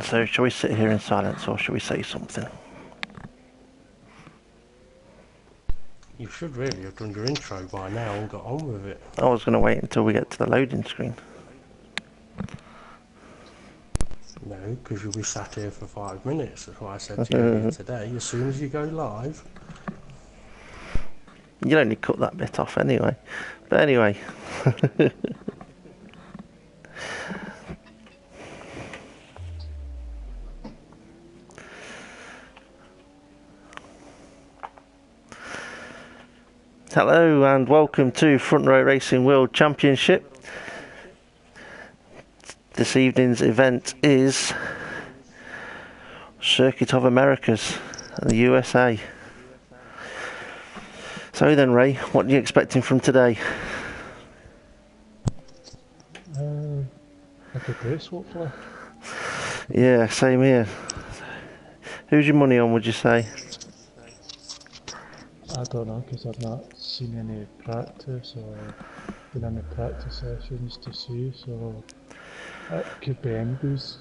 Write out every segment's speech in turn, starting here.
So shall we sit here in silence or shall we say something? You should really have done your intro by now and got on with it. I was going to wait until we get to the loading screen. No, because you'll be sat here for 5 minutes. That's what I said to you earlier today. As soon as you go live... You'll only cut that bit off anyway. But anyway... Hello and welcome to Front Row Racing World Championship. This evening's event is Circuit of Americas, the USA. So then, Ray, what are you expecting from today? A good race, hopefully. Yeah, same here. Who's your money on, would you say? I don't know, because I've not seen any practice or been in the practice sessions to see, so it could be anybody's.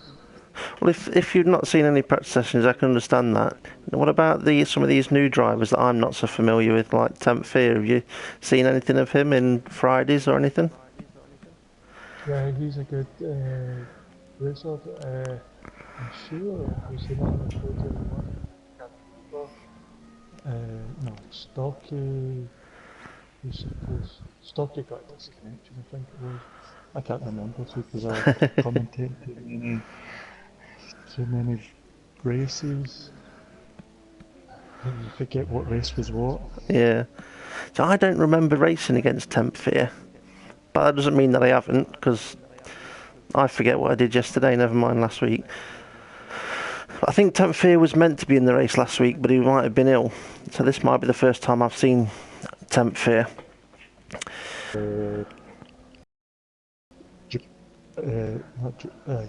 Well, if you've not seen any practice sessions, I can understand that. What about some of these new drivers that I'm not so familiar with, like Temp Fear? Have you seen anything of him in Fridays or anything? Yeah, he's a good racer. I'm sure I've seen him in the photo one. No, Stocky. He's supposed. Stocky got this connection, I think it was. I can't remember too because I commentated too many races. And you forget what race was what. Yeah. So I don't remember racing against Temp Fear. But that doesn't mean that I haven't, because I forget what I did yesterday, never mind last week. I think Temp Fear was meant to be in the race last week, but he might have been ill. So this might be the first time I've seen Temp Fear.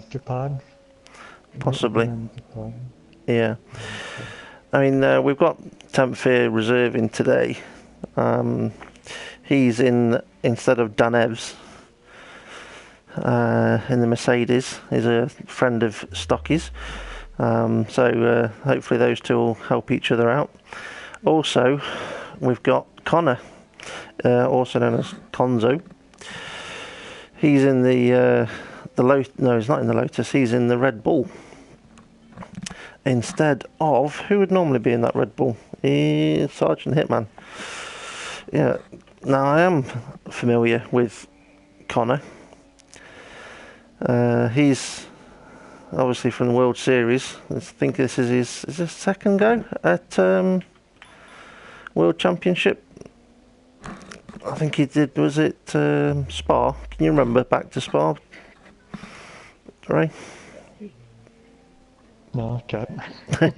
Japan. Possibly. Japan. Yeah. I mean, we've got Temp Fear reserving today. He's in, instead of Dan Evs, in the Mercedes. He's a friend of Stocky's. So hopefully those two will help each other out. Also, we've got Connor, also known as Conzo. He's in the Lotus. No, he's not in the Lotus. He's in the Red Bull. Instead of who would normally be in that Red Bull? Sergeant Hitman. Yeah. Now I am familiar with Connor. He's obviously from the World Series. I think this is his second go at World Championship. I think he did, was it Spa? Can you remember back to Spa? Ray? No, I can't. I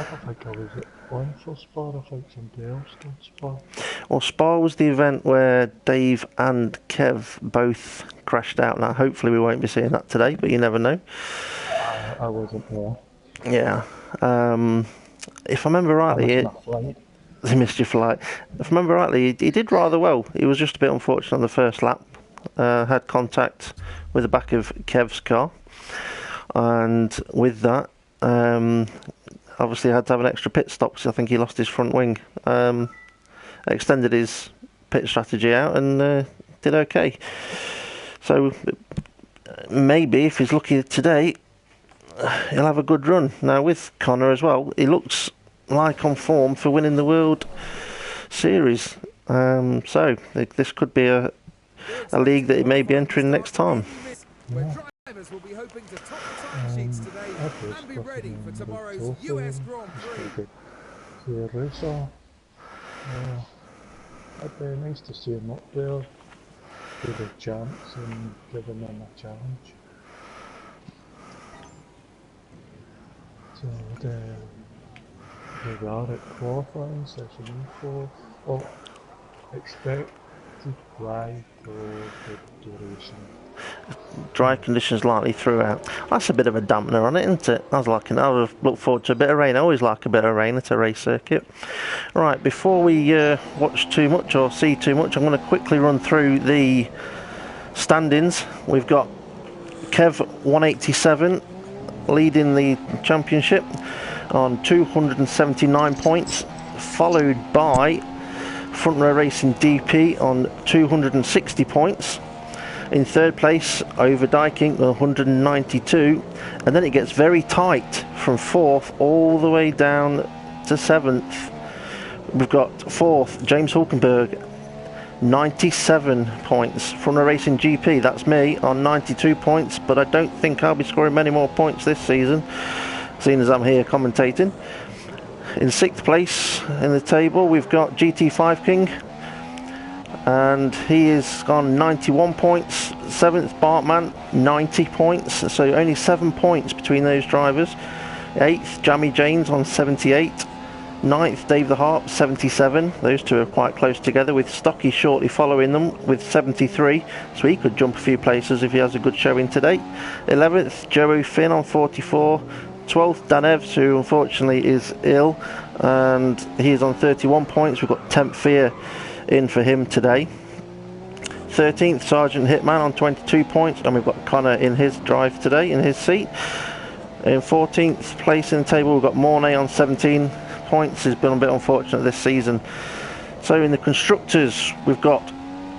don't think I was on for Spa. I think somebody else did Spa. Well, Spa was the event where Dave and Kev both crashed out. Now, hopefully we won't be seeing that today, but you never know. I wasn't there. Yeah. If I remember rightly, he missed your flight. If I remember rightly, he did rather well. He was just a bit unfortunate on the first lap. Had contact with the back of Kev's car. And with that, obviously had to have an extra pit stop because I think he lost his front wing. Extended his pit strategy out and did okay. So maybe if he's lucky today, he'll have a good run. Now with Connor as well, he looks like on form for winning the World Series. So this could be a league that he may be entering next time. Yeah. Will be hoping to top the time sheets today and be ready for tomorrow's US Grand Prix. See a racer. It'd be nice to see him up there, give a chance and giving him a challenge. So we are at qualifying session 4. Oh, expected dry for the duration. Dry conditions likely throughout. That's a bit of a dampener on it, isn't it? I would look forward to a bit of rain. I always like a bit of rain at a race circuit. Right, before we watch too much or see too much, I'm going to quickly run through the standings. We've got Kev 187 leading the championship on 279 points, followed by Front Row Racing DP on 260 points. In third place, Overdyking 192, and then it gets very tight from fourth all the way down to seventh. We've got fourth, James Hulkenberg, 97 points. From the Racing GP, that's me, on 92 points, but I don't think I'll be scoring many more points this season, seeing as I'm here commentating. In sixth place in the table, we've got GT5 King, and he is on 91 points. Seventh, Bartman, 90 points, so only 7 points between those drivers. Eighth, Jamie James on 78. Ninth, Dave the Harp, 77. Those two are quite close together, with Stocky shortly following them with 73, so he could jump a few places if he has a good showing today. 11th, Joe Finn on 44. 12th, Dan Evs, who unfortunately is ill, and he is on 31 points. We've got Temp Fear in for him today. 13th, Sergeant Hitman on 22 points, and we've got Connor in his drive today, in his seat. In 14th place in the table, we've got Mornay on 17 points. He's been a bit unfortunate this season. So in the constructors, we've got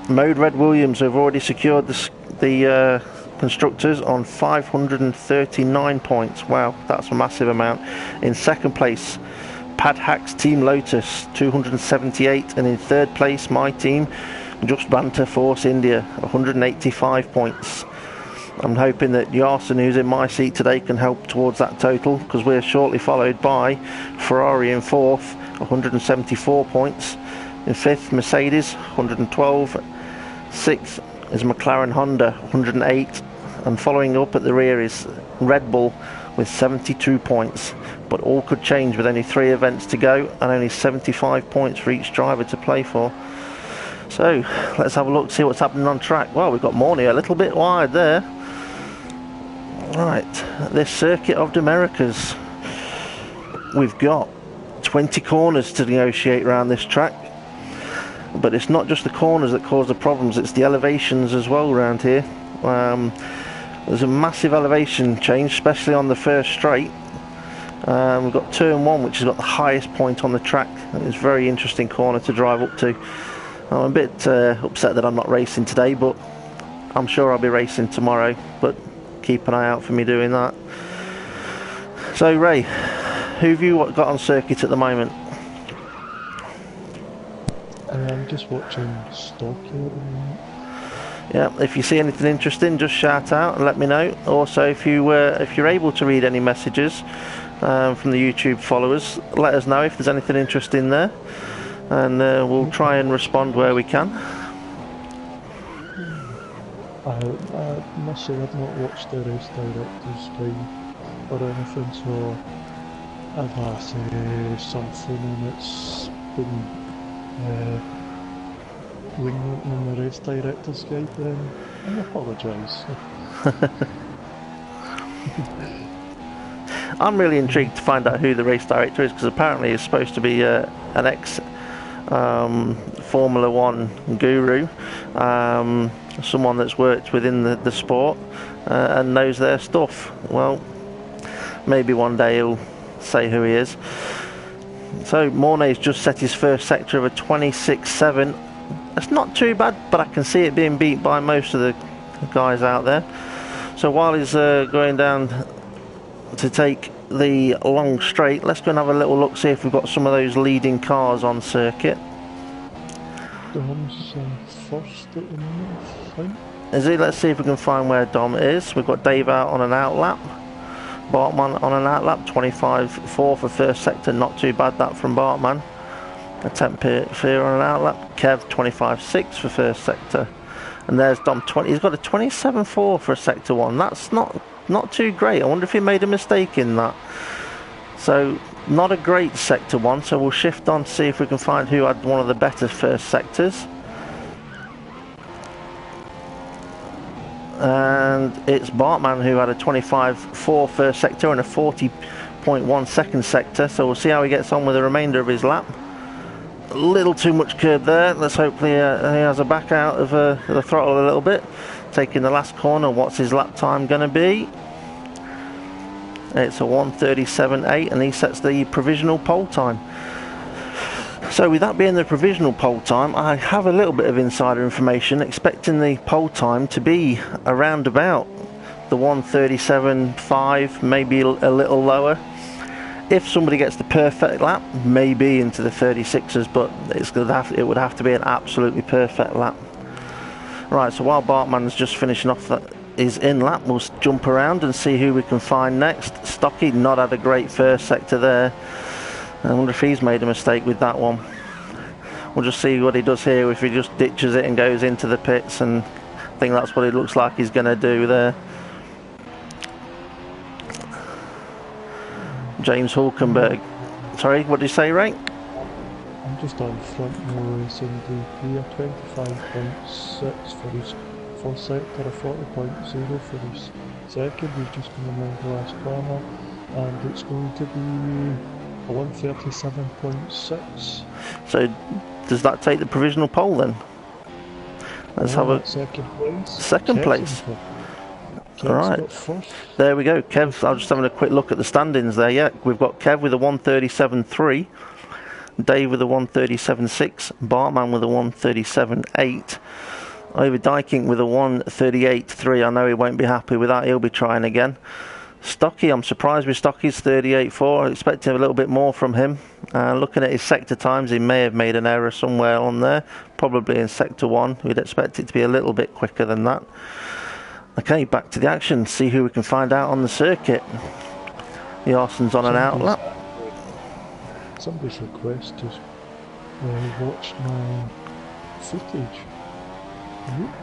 Mode Red Williams, who have already secured the constructors on 539 points. Wow, that's a massive amount. In second place, Pad Hacks Team Lotus, 278, and in third place, my team, Just Banter Force India, 185 points. I'm hoping that Yarson, who's in my seat today, can help towards that total, because we're shortly followed by Ferrari in fourth, 174 points. In fifth, Mercedes, 112. Sixth is McLaren Honda, 108. And following up at the rear is Red Bull with 72 points. But all could change with only 3 events to go and only 75 points for each driver to play for. So let's have a look, see what's happening on track. Well, we've got Mornay a little bit wide there. Right, this Circuit of the Americas, we've got 20 corners to negotiate around this track, but it's not just the corners that cause the problems, it's the elevations as well around here. There's a massive elevation change, especially on the first straight. We've got turn 1, which has got the highest point on the track. It's a very interesting corner to drive up to. I'm a bit upset that I'm not racing today, but I'm sure I'll be racing tomorrow, but keep an eye out for me doing that. So Ray, who have you got on circuit at the moment? I'm just watching Stocky at the moment. Yeah, if you see anything interesting, just shout out and let me know. Also, if you're able to read any messages from the YouTube followers, let us know if there's anything interesting there, and we'll try and respond where we can. I must say I've not watched the race director's stream or anything, so I've had something and it's been winging in the race director's guide, then I apologise. I'm really intrigued to find out who the race director is, because apparently he's supposed to be an ex Formula 1 guru, someone that's worked within the sport and knows their stuff. Well, maybe one day he'll say who he is. So Mornay's just set his first sector of a 26.7. That's not too bad, but I can see it being beat by most of the guys out there. So while he's going down to take the long straight, let's go and have a little look, see if we've got some of those leading cars on circuit. Dom's first at the moment, I think. Is he? Let's see if we can find where Dom is. We've got Dave out on an outlap, Bartman on an outlap, 25.4 for first sector, not too bad that from Bartman. Attempt Fear on an outlap, Kev 25.6 for first sector, and there's Dom 20. He's got a 27.4 for a sector 1. That's not too great. I wonder if he made a mistake in that. So not a great sector 1, so we'll shift on to see if we can find who had one of the better first sectors. And it's Bartman who had a 25.4 first sector and a 40.1 second sector, so we'll see how he gets on with the remainder of his lap. A little too much curb there. Let's hopefully he has a back out of the throttle a little bit. Taking the last corner, what's his lap time going to be? It's a 1:37.8, and he sets the provisional pole time. So with that being the provisional pole time, I have a little bit of insider information, expecting the pole time to be around about the 1:37.5, maybe a little lower. If somebody gets the perfect lap, maybe into the 36s, but it would have to be an absolutely perfect lap. Right, so while Bartman's just finishing off his in lap, we'll jump around and see who we can find next. Stocky not had a great first sector there. I wonder if he's made a mistake with that one. We'll just see what he does here, if he just ditches it and goes into the pits, and I think that's what it looks like he's going to do there. James Hulkenberg. Sorry, what did you say, Ray? I'm just on front row racing DP, a 25.6 for his first sector, a 40.0 for his second. He's just going to move the last corner, and it's going to be a 1:37.6. So does that take the provisional pole then? Let's have a second place. Second place. All right. There we go. Kev, I was just having a quick look at the standings there. Yeah, we've got Kev with a 1:37.3, Dave with a 1:37.6, Bartman with a 1:37.8, over Dykink with a 1:38.3. I know he won't be happy with that. He'll be trying again. Stocky, I'm surprised with Stocky's 38.4. I expected a little bit more from him. Looking at his sector times, he may have made an error somewhere on there, probably in sector 1. We'd expect it to be a little bit quicker than that. Okay, back to the action, see who we can find out on the circuit. Yarson's on an out lap. Somebody's request to watch my footage.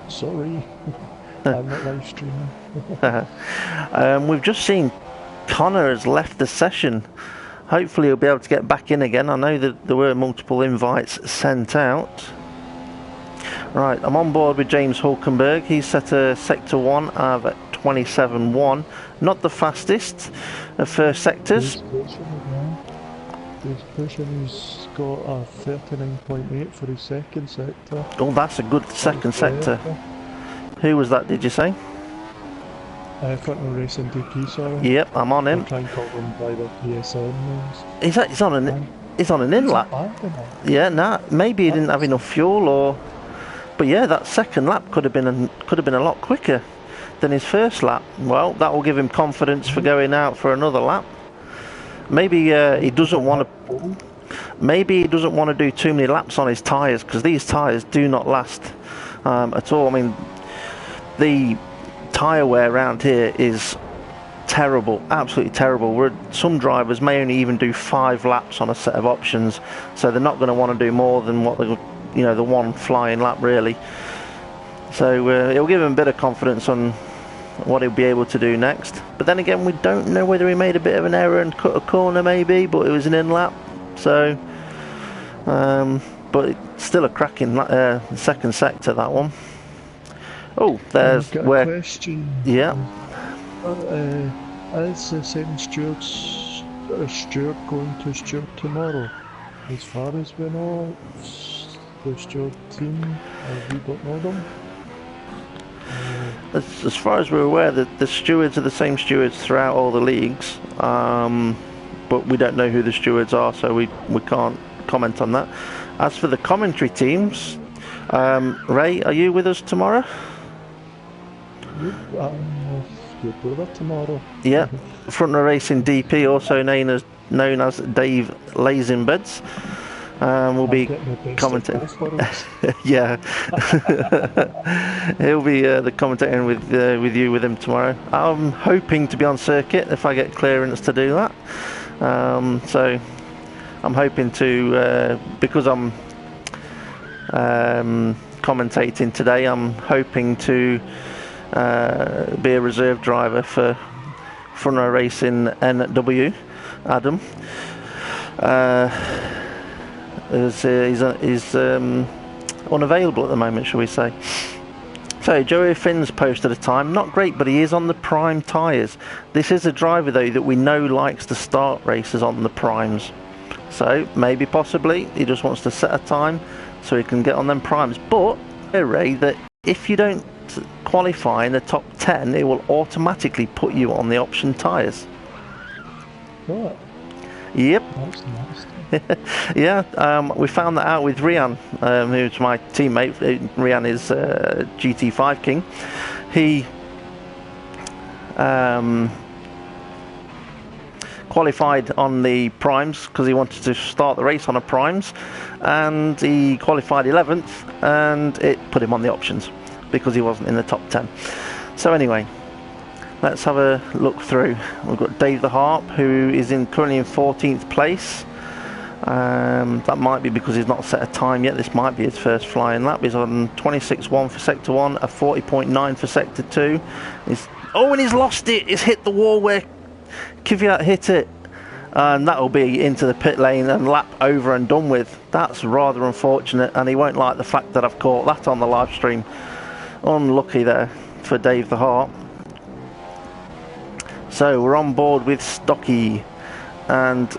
Sorry, I'm not live streaming. We've just seen Connor has left the session. Hopefully he'll be able to get back in again. I know that there were multiple invites sent out. Right, I'm on board with James Hulkenberg. He's set a sector 1 of 27.1. Not the fastest of first sectors. This person who's got a 39.8 for his second sector. Oh, that's a good second sector. Who was that, did you say? Front row racing DP, sorry. Yep, I'm on him. I'll try and call them by the PSN names. He's on an in lap. Yeah, nah, maybe he didn't have enough fuel, or. But yeah, that second lap could have been a lot quicker than his first lap. Well, that will give him confidence for going out for another lap. Maybe he doesn't want to. Maybe he doesn't want to do too many laps on his tyres, because these tyres do not last at all. I mean, the tyre wear around here is terrible, absolutely terrible. Some drivers may only even do 5 laps on a set of options, so they're not going to want to do more than what the one flying lap really. So it'll give him a bit of confidence on what he'll be able to do next. But then again, we don't know whether he made a bit of an error and cut a corner maybe, but it was an in lap. So, but it's still a cracking second sector, that one. Oh, there's where. Question. Yeah. Is the second Stewart going to Stewart tomorrow? As far as we know, the Stewart team, we don't know them. As far as we're aware, the stewards are the same stewards throughout all the leagues, but we don't know who the stewards are, so we can't comment on that. As for the commentary teams, Ray, are you with us tomorrow? Your brother tomorrow. Yeah, Front Row Racing DP, also known as Dave Lazenbeds. We'll be commenting. Yeah, he'll be the commentating with him tomorrow. I'm hoping to be on circuit if I get clearance to do that. So I'm hoping to, because I'm commentating today, I'm hoping to be a reserve driver for Front Row Racing NW, Adam. He's unavailable at the moment, shall we say. So Joey Finn's posted a time, not great, but he is on the prime tyres. This is a driver though that we know likes to start races on the primes, so maybe possibly he just wants to set a time so he can get on them primes. But Ray, that if you don't qualify in the top 10, it will automatically put you on the option tyres. got it. Yep. That's nasty. Yeah, we found that out with Rian, who's my teammate. Rian is GT5 King. He qualified on the primes because he wanted to start the race on a primes, and he qualified 11th, and it put him on the options because he wasn't in the top 10. So anyway, let's have a look through. We've got Dave the Harp, who is currently in 14th place. That might be because he's not set a time yet. This might be his first flying lap. He's on 26.1 for sector 1, a 40.9 for sector 2. And he's lost it. He's hit the wall where Kvyat hit it, and that'll be into the pit lane and lap over and done with. That's rather unfortunate, and he won't like the fact that I've caught that on the live stream. Unlucky there for Dave the Harp. So we're on board with Stocky, and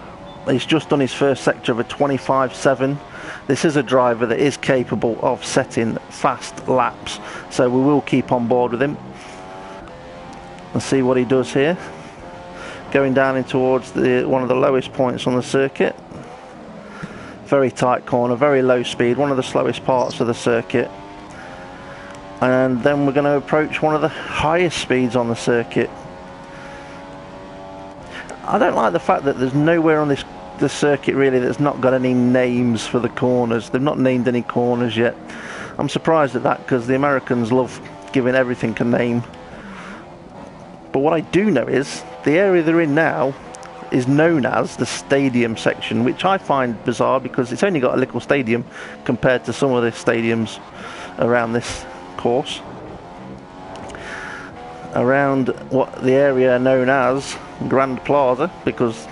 he's just done his first sector of a 25.7. This is a driver that is capable of setting fast laps, so we will keep on board with him and see what he does here. Going down in towards one of the lowest points on the circuit. Very tight corner, very low speed, one of the slowest parts of the circuit. And then we're going to approach one of the highest speeds on the circuit. I don't like the fact that there's nowhere on this circuit really that's not got any names for the corners. They've not named any corners yet. I'm surprised at that because the Americans love giving everything a name. But what I do know is the area they're in now is known as the stadium section, which I find bizarre because it's only got a little stadium compared to some of the stadiums around this course. Around what the area known as Grand Plaza, because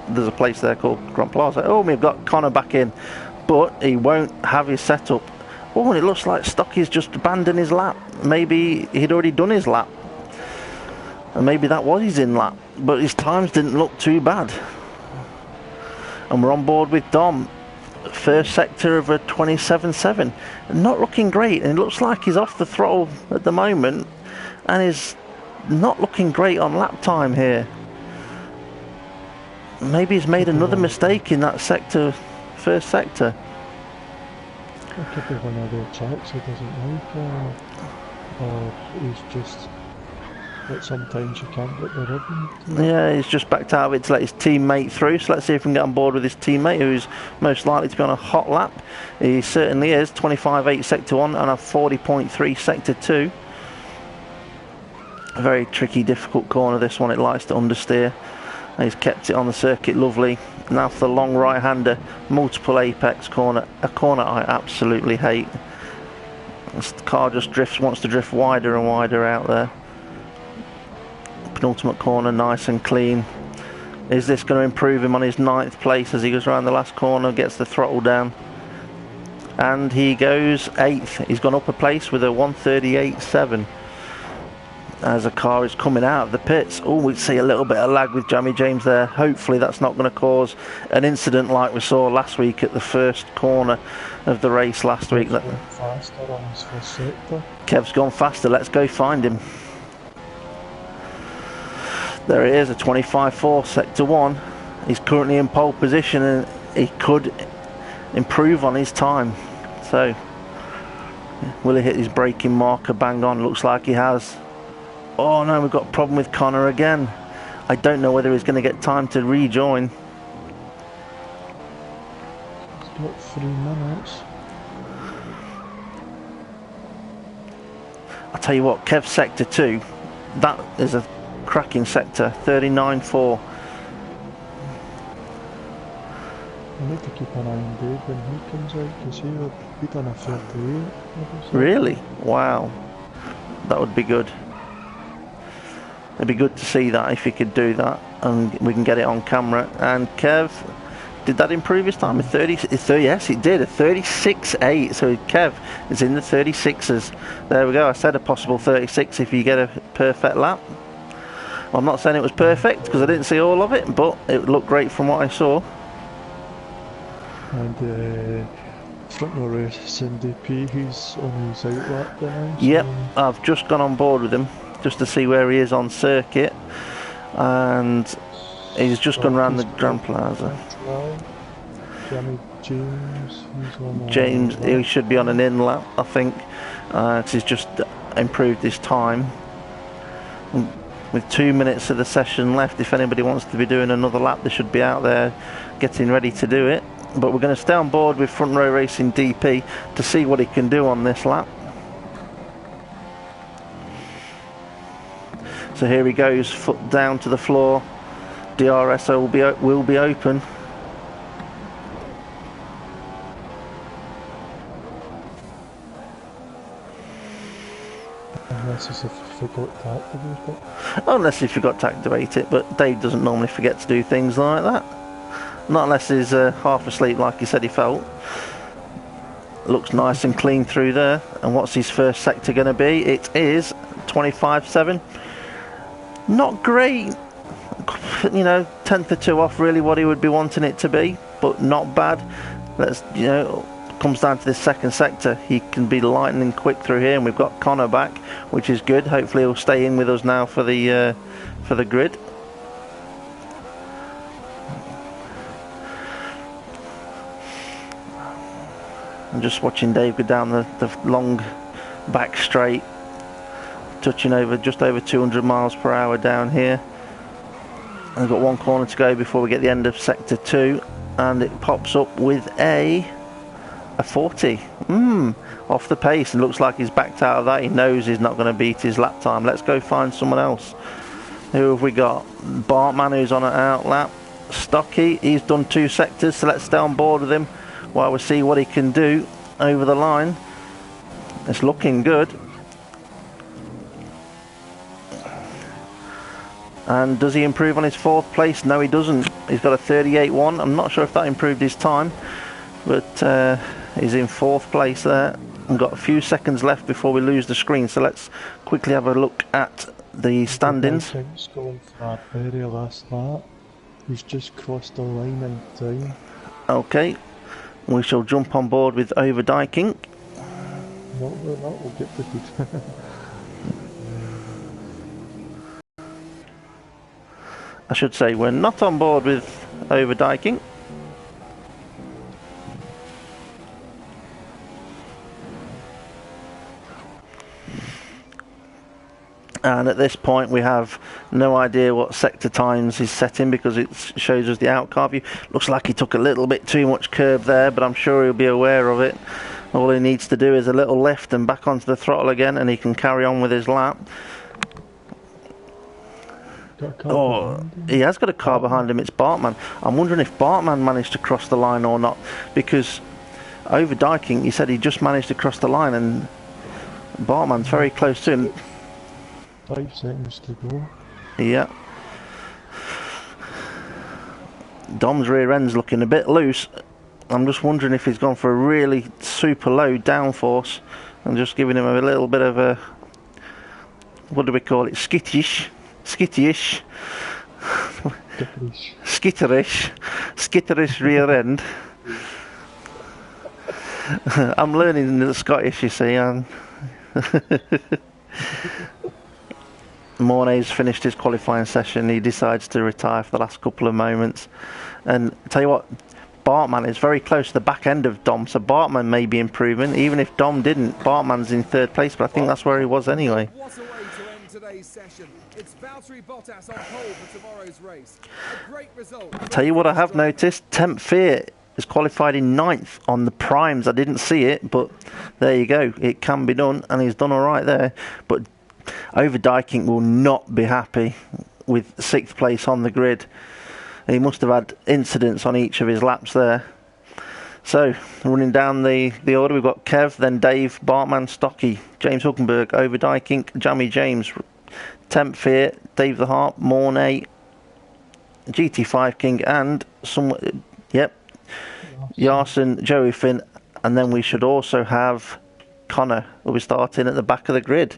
there's a place there called Grand Plaza. Oh, we've got Connor back in, but he won't have his setup. Oh, and it looks like Stocky's just abandoned his lap. Maybe he'd already done his lap, and maybe that was his in lap, but his times didn't look too bad. And we're on board with Dom. First sector of a 27.7. Not looking great, and it looks like he's off the throttle at the moment, and is not looking great on lap time here. Maybe he's made another mistake in that sector, first sector. It could be one of the tracks he doesn't like, or he's just that sometimes you can't get the ribbon. Yeah, he's just backed out of it to let his teammate through, so let's see if we can get on board with his teammate, who's most likely to be on a hot lap. He certainly is. 25.8 sector 1 and a 40.3 sector 2. A very tricky, difficult corner, this one. It likes to understeer. And he's kept it on the circuit lovely. Now for the long right-hander, multiple apex corner, a corner I absolutely hate. This car just wants to drift wider and wider out there. Penultimate corner, nice and clean. Is this going to improve him on his 9th place as he goes around the last corner, gets the throttle down? And he goes 8th. He's gone up a place with a 138.7. As a car is coming out of the pits. Oh, we see a little bit of lag with Jamie James there. Hopefully that's not going to cause an incident like we saw last week at the first corner of the race last week. Kev's gone faster. Let's go find him. There it is, a 25.4 sector 1. He's currently in pole position, and he could improve on his time. So will he hit his braking marker bang on? Looks like he has. Oh no, we've got a problem with Connor again. I don't know whether he's going to get time to rejoin. He's got 3 minutes. I'll tell you what, Kev sector 2, that is a cracking sector, 39.4. I need to keep an eye on Dave when he comes out, because he done a 38. Really? Wow. That would be good. It'd be good to see that if he could do that, and we can get it on camera. And Kev, did that improve his time? Yes, it did. A 36.8. So Kev is in the 36s. There we go. I said a possible 36 if you get a perfect lap. Well, I'm not saying it was perfect because I didn't see all of it, but it looked great from what I saw. And Front Row Racing DP, he's on his out lap now. Yep, I've just gone on board with him just to see where he is on circuit, and He's just gone round the Grand Plaza. Jamie James, he's on James, he should be on an in lap, I think. 'Cause he's just improved his time. With 2 minutes of the session left, if anybody wants to be doing another lap, they should be out there getting ready to do it. But we're going to stay on board with Front Row Racing DP to see what he can do on this lap. So here he goes, foot down to the floor. DRS will be open. Unless he forgot to activate it. Unless he forgot to activate it, but Dave doesn't normally forget to do things like that. Not unless he's half asleep like he said he felt. Looks nice and clean through there. And what's his first sector going to be? It is 25.7. Not great. You know, 10th or 2 off really what he would be wanting it to be, but not bad. Comes down to this second sector. He can be lightning quick through here, and we've got Connor back, which is good. Hopefully he'll stay in with us now for the grid. I'm just watching Dave go down the long back straight, touching just over 200 miles per hour down here. I've got 1 corner to go before we get the end of sector 2, and it pops up with a 40. Off the pace, and looks like he's backed out of that. He knows he's not going to beat his lap time. Let's go find someone else. Who have we got? Bartman, who's on an out lap. Stocky, he's done 2 sectors, so let's stay on board with him while we see what he can do over the line. It's looking good. And does he improve on his 4th place? No, he doesn't. He's got a 38.1. I'm not sure if that improved his time, but he's in 4th place there. We've got a few seconds left before we lose the screen, so let's quickly have a look at the standings. He's going for that area last lap. He's just crossed the line in time. Okay, we shall jump on board with Overdyking. No, that will get defeated. I should say we're not on board with Overdyking. And at this point we have no idea what sector times he's setting, because it shows us the out-car view. Looks like he took a little bit too much curb there, but I'm sure he'll be aware of it. All he needs to do is a little lift and back onto the throttle again, and he can carry on with his lap. Oh, he has got a car behind him. It's Bartman. I'm wondering if Bartman managed to cross the line or not, because Overdyking, he said he just managed to cross the line, and Bartman's very close to him. 5 seconds to go. Yeah. Dom's rear end's looking a bit loose. I'm just wondering if he's gone for a really super low downforce and just giving him a little bit of a, what do we call it, skittish rear end. I'm learning the Scottish, you see. Mornay's finished his qualifying session. He decides to retire for the last couple of moments. And tell you what, Bartman is very close to the back end of Dom, so Bartman may be improving. Even if Dom didn't, Bartman's in 3rd place, but I think that's where he was anyway. What a way to end today's session. It's Valtteri Bottas on pole for tomorrow's race. A great result. I'll tell you what I have noticed, Temp Fear is qualified in 9th on the primes. I didn't see it, but there you go. It can be done, and he's done all right there. But Overdyking will not be happy with 6th place on the grid. He must have had incidents on each of his laps there. So, running down the order, we've got Kev, then Dave, Bartman, Stocky, James Hulkenberg, Overdyking, Jamie James, Temp Fear, Dave the Harp, Mornay, GT5 King, and Yarson, Joey Finn, and then we should also have Connor, who will be starting at the back of the grid.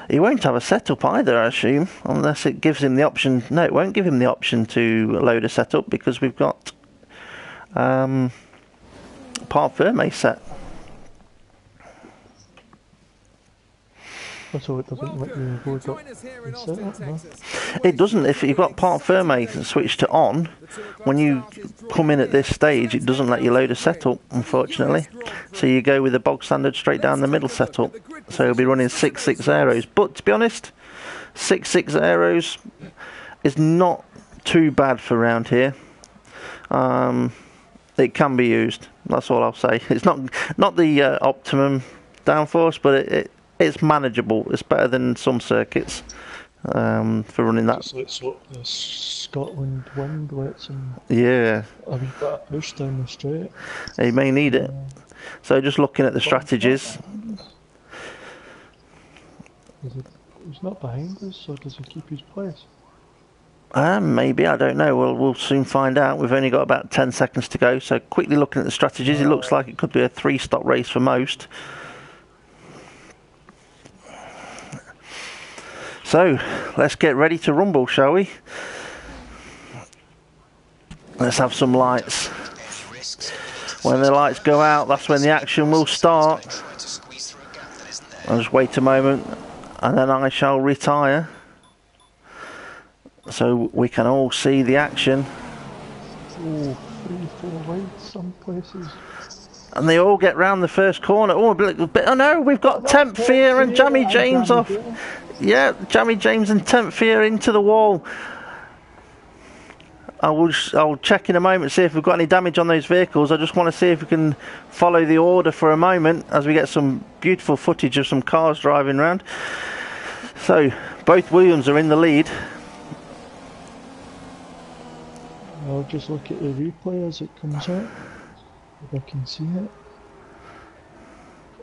He won't have a setup either, I assume, unless it gives him the option. No, it won't give him the option to load a setup, because we've got Parc Ferme set. So it doesn't let you Welcome. load up Join us here in and set Austin, up, no? Texas. It doesn't. If you've got Part Firme switched to on, when you come in at this stage, it doesn't let you load a setup, unfortunately. So you go with the bog standard straight down the middle setup. So you'll be running 6.6 aeros. But to be honest, 6.6 aeros is not too bad for around here. It can be used. That's all I'll say. It's not the optimum downforce, but it's manageable. It's better than some circuits for running that. Just let's hope the Scotland wind lets him Yeah, a wee bit of push down the straight. he may need it. So just looking at the strategies. He's not behind us, so does he keep his place? Maybe, I don't know. We'll soon find out. We've only got about 10 seconds to go. So quickly looking at the strategies, it looks like it could be a 3-stop race for most. So let's get ready to rumble, shall we? Let's have some lights. When the lights go out, that's when the action will start. I'll just wait a moment and then I shall retire so we can all see the action. Oh, 3-4 wide some places. And they all get round the first corner. Oh, oh no, we've got Temp Fear and Jammy James off. Yeah, Jammy James and Temp Fear into the wall. I'll check in a moment, see if we've got any damage on those vehicles. I just want to see if we can follow the order for a moment as we get some beautiful footage of some cars driving around. So, both Williams are in the lead. I'll just look at the replay as it comes out, if I can see it.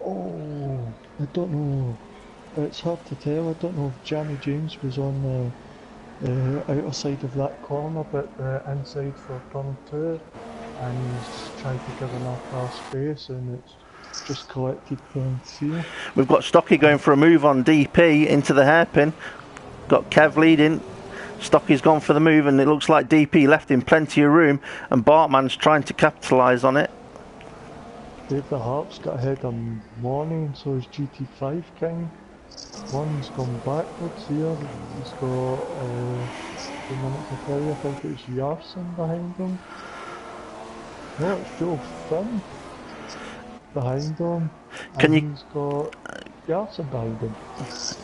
Oh, I don't know. It's hard to tell. I don't know if Jammy James was on the outer side of that corner, but the inside for turn 2, and he's tried to give enough car space, and it's just collected turn 3. We've got Stocky going for a move on DP into the hairpin. Got Kev leading. Stocky's gone for the move, and it looks like DP left him plenty of room, and Bartman's trying to capitalise on it. Dave the Harp's got ahead of Morning, so is GT5 King. One's gone backwards here. He's got 2 minutes to tell you. I think it's Yarson behind him. No, it's Joe Finn behind him. He's got Yarson behind him.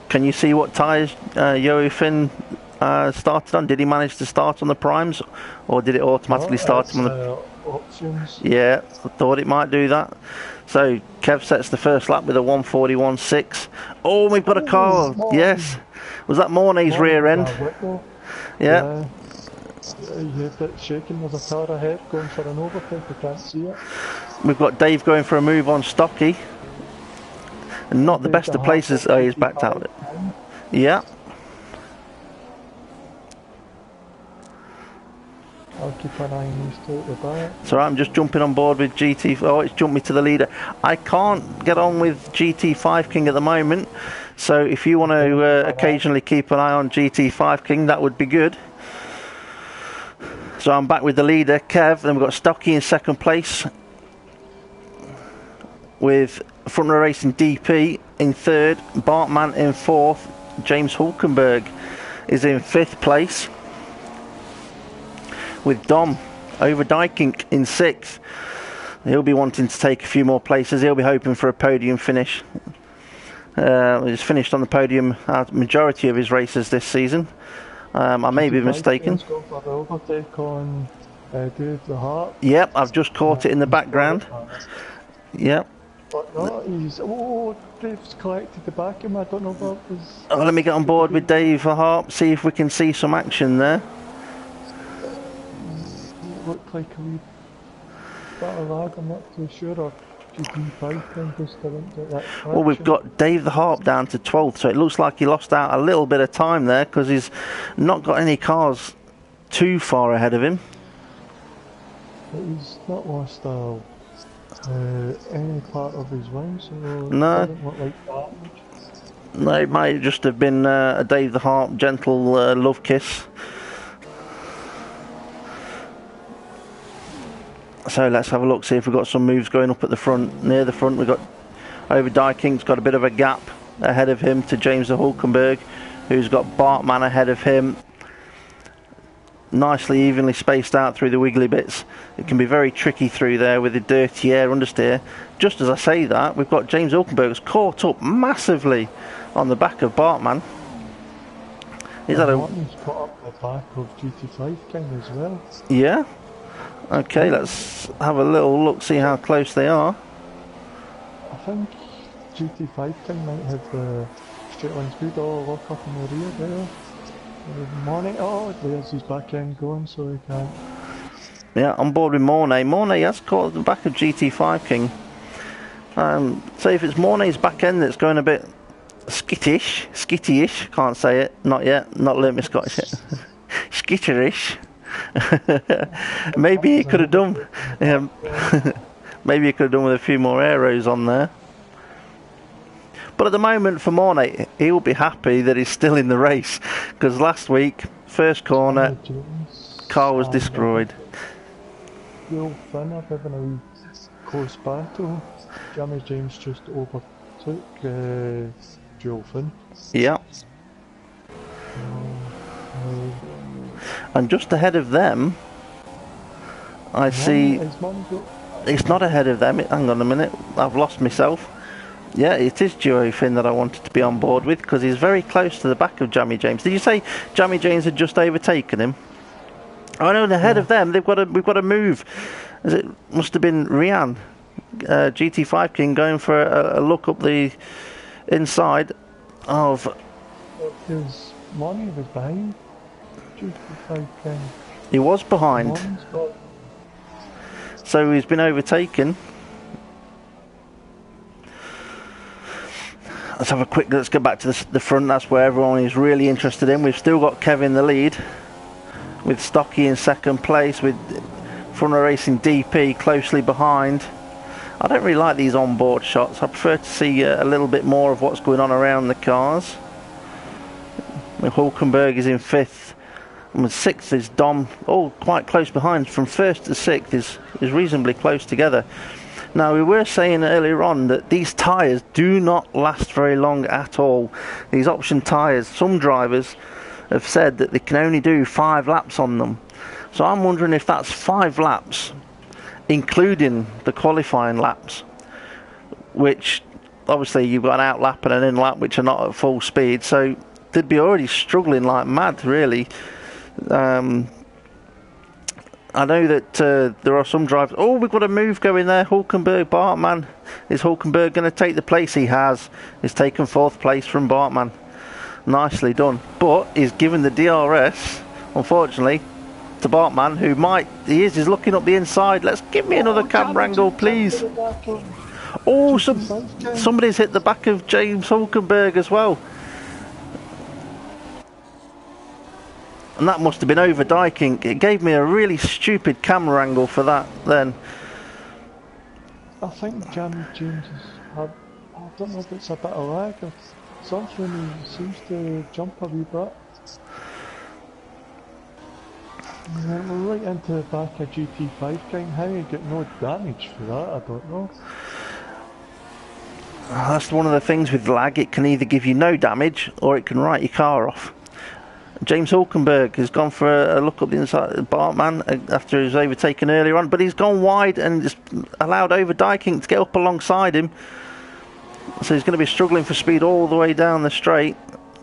Can you see what tyres Joey Finn started on? Did he manage to start on the primes, or did it automatically start him on the options? Yeah, I thought it might do that. So Kev sets the first lap with a 1:41.6. Oh, we've got a car. Yes, was that Mornay's rear end? Yeah. You heard it shaking. There's a car ahead going for an overtake. You can't see it. We've got Dave going for a move on Stocky, and not the best of places. Oh, he's backed out of it. Yeah. I'll keep an eye on these two at the back. So I'm just jumping on board with GT. Oh, it's jumped me to the leader. I can't get on with GT5 King at the moment. So if you want to occasionally keep an eye on GT5 King, that would be good. So I'm back with the leader, Kev. Then we've got Stocky in second place, with Front Row Racing DP in third, Bartman in fourth, James Hulkenberg is in fifth place, with Dom Overdijkink in sixth. He'll be wanting to take a few more places. He'll be hoping for a podium finish. He's finished on the podium majority of his races this season. I may be mistaken. On, Dave the Harp. Yep, I've just caught it in the background. Yep. But no, Dave's collected the back of him. I don't know what was... Let me get on board with Dave the Harp, see if we can see some action there. Looked like a wee better lad, I'm not too sure, or GT5 King just didn't get that traction. Well, we've got Dave the Harp down to 12th, so it looks like he lost out a little bit of time there because he's not got any cars too far ahead of him. But he's not lost any part of his wing, so no. It doesn't look like damage. No, it might just have been a Dave the Harp gentle love kiss. So let's have a look, see if we've got some moves going up at the front. Near the front we've got Overdijkink's got a bit of a gap ahead of him to James de Hulkenberg, who's got Bartman ahead of him. Nicely evenly spaced out through the wiggly bits. It can be very tricky through there with the dirty air understeer. Just as I say that, we've got James Hulkenberg's caught up massively on the back of Bartman. He's caught up the back of GT5 King as well. Yeah. Okay, let's have a little look, see how close they are. I think GT5 King might have the straight line speed all lock up in the rear there. Mornay, oh, there's his back end going, so he can't. Yeah, on board with Mornay. Mornay has caught the back of GT5 King. So if it's Mornay's back end that's going a bit skitty-ish, can't say it, not yet, not learnt my Scottish yet. Skitterish. Maybe he could have done. Maybe he could have done with a few more aeros on there. But at the moment, for Mornay, he will be happy that he's still in the race, because last week, first corner, car was destroyed. Joel Finn are having a wee close battle. Jamie James just overtook Joel Finn. Yeah. And just ahead of them, I see... It's not ahead of them. Hang on a minute, I've lost myself. Yeah, it is Joel Finn that I wanted to be on board with, because he's very close to the back of Jamie James. Did you say Jamie James had just overtaken him? Oh no, ahead of them, we've got to move. It must have been Rian, GT5 King, going for a look up the inside of... Because Money was behind GT5 King. He was behind. So he's been overtaken. Let's go back to the front. That's where everyone is really interested in. We've still got Kevin in the lead, with Stocky in second place, with Front Row Racing DP closely behind. I don't really like these onboard shots. I prefer to see a little bit more of what's going on around the cars. Hulkenberg is in fifth, and with sixth is Dom. All quite close behind. From first to sixth is reasonably close together. Now, we were saying earlier on that these tyres do not last very long at all. These option tyres, some drivers have said that they can only do 5 laps on them. So I'm wondering if that's 5 laps, including the qualifying laps, which obviously you've got an out lap and an in lap which are not at full speed. So they'd be already struggling like mad, really. I know that there are some drivers... Oh, we've got a move going there. Hulkenberg, Bartman. Is Hulkenberg going to take the place? He has. He's taken 4th place from Bartman. Nicely done. But he's given the DRS, unfortunately, to Bartman, who might... He's looking up the inside. Let's give me another camera angle, please. Oh, somebody's hit the back of James Hulkenberg as well. And that must have been over Dykink. It gave me a really stupid camera angle for that then. I think Jamie James has had, I don't know if it's a bit of lag or something, he seems to jump a wee bit. And we're right into the back of GT5 King. How you get no damage for that, I don't know. That's one of the things with lag. It can either give you no damage or it can write your car off. James Hulkenberg has gone for a look up the inside of Bartman after he was overtaken earlier on, but he's gone wide and just allowed over Dykink to get up alongside him. So he's going to be struggling for speed all the way down the straight.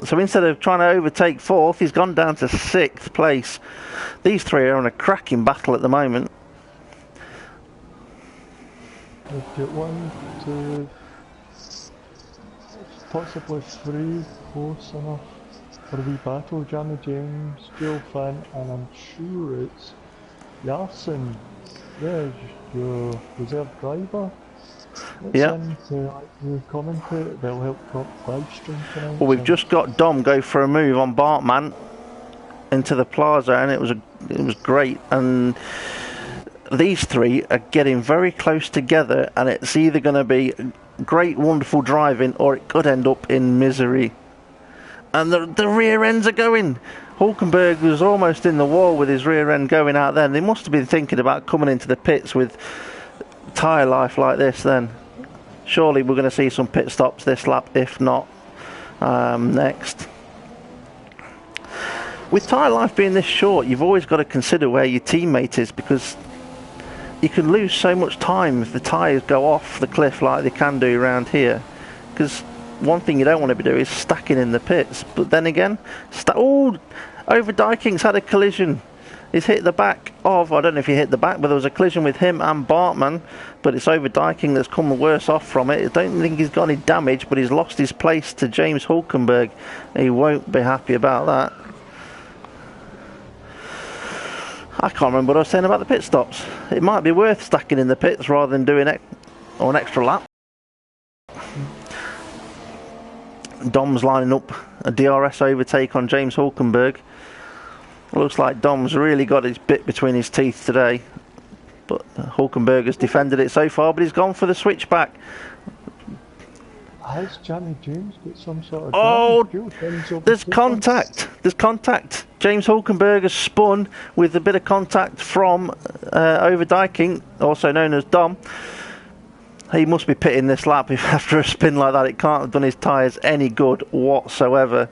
So instead of trying to overtake 4th, he's gone down to 6th place. These three are in a cracking battle at the moment. We've got 1, 2, possibly 3 close enough for a wee battle. Jamie James, Joel Finn, and I'm sure it's Yarson. Yeah, your reserve driver. Yeah. To commentate, they'll help top 5 stream tonight. Well, we've just got Dom go for a move on Bartman into the plaza, and it was great. And these three are getting very close together, and it's either going to be great, wonderful driving, or it could end up in misery. And the rear ends are going. Hulkenberg was almost in the wall with his rear end going out then. They must have been thinking about coming into the pits with tyre life like this then. Surely we're going to see some pit stops this lap, if not next. With tyre life being this short, you've always got to consider where your teammate is, because you can lose so much time if the tyres go off the cliff like they can do around here. Because one thing you don't want to be doing is stacking in the pits. But then again, Overdyking's had a collision. He's hit the back of, I don't know if he hit the back, but there was a collision with him and Bartman. But it's Overdyking that's come worse off from it. I don't think he's got any damage, but he's lost his place to James Hulkenberg. He won't be happy about that. I can't remember what I was saying about the pit stops. It might be worth stacking in the pits rather than doing an extra lap. Dom's lining up a DRS overtake on James Hulkenberg. Looks like Dom's really got his bit between his teeth today. But Hulkenberg has defended it so far, but he's gone for the switchback. Has Johnny James got some sort of... Oh, there's contact. There's contact. James Hulkenberg has spun with a bit of contact from Overdyking, also known as Dom. He must be pitting this lap if after a spin like that. It can't have done his tyres any good whatsoever.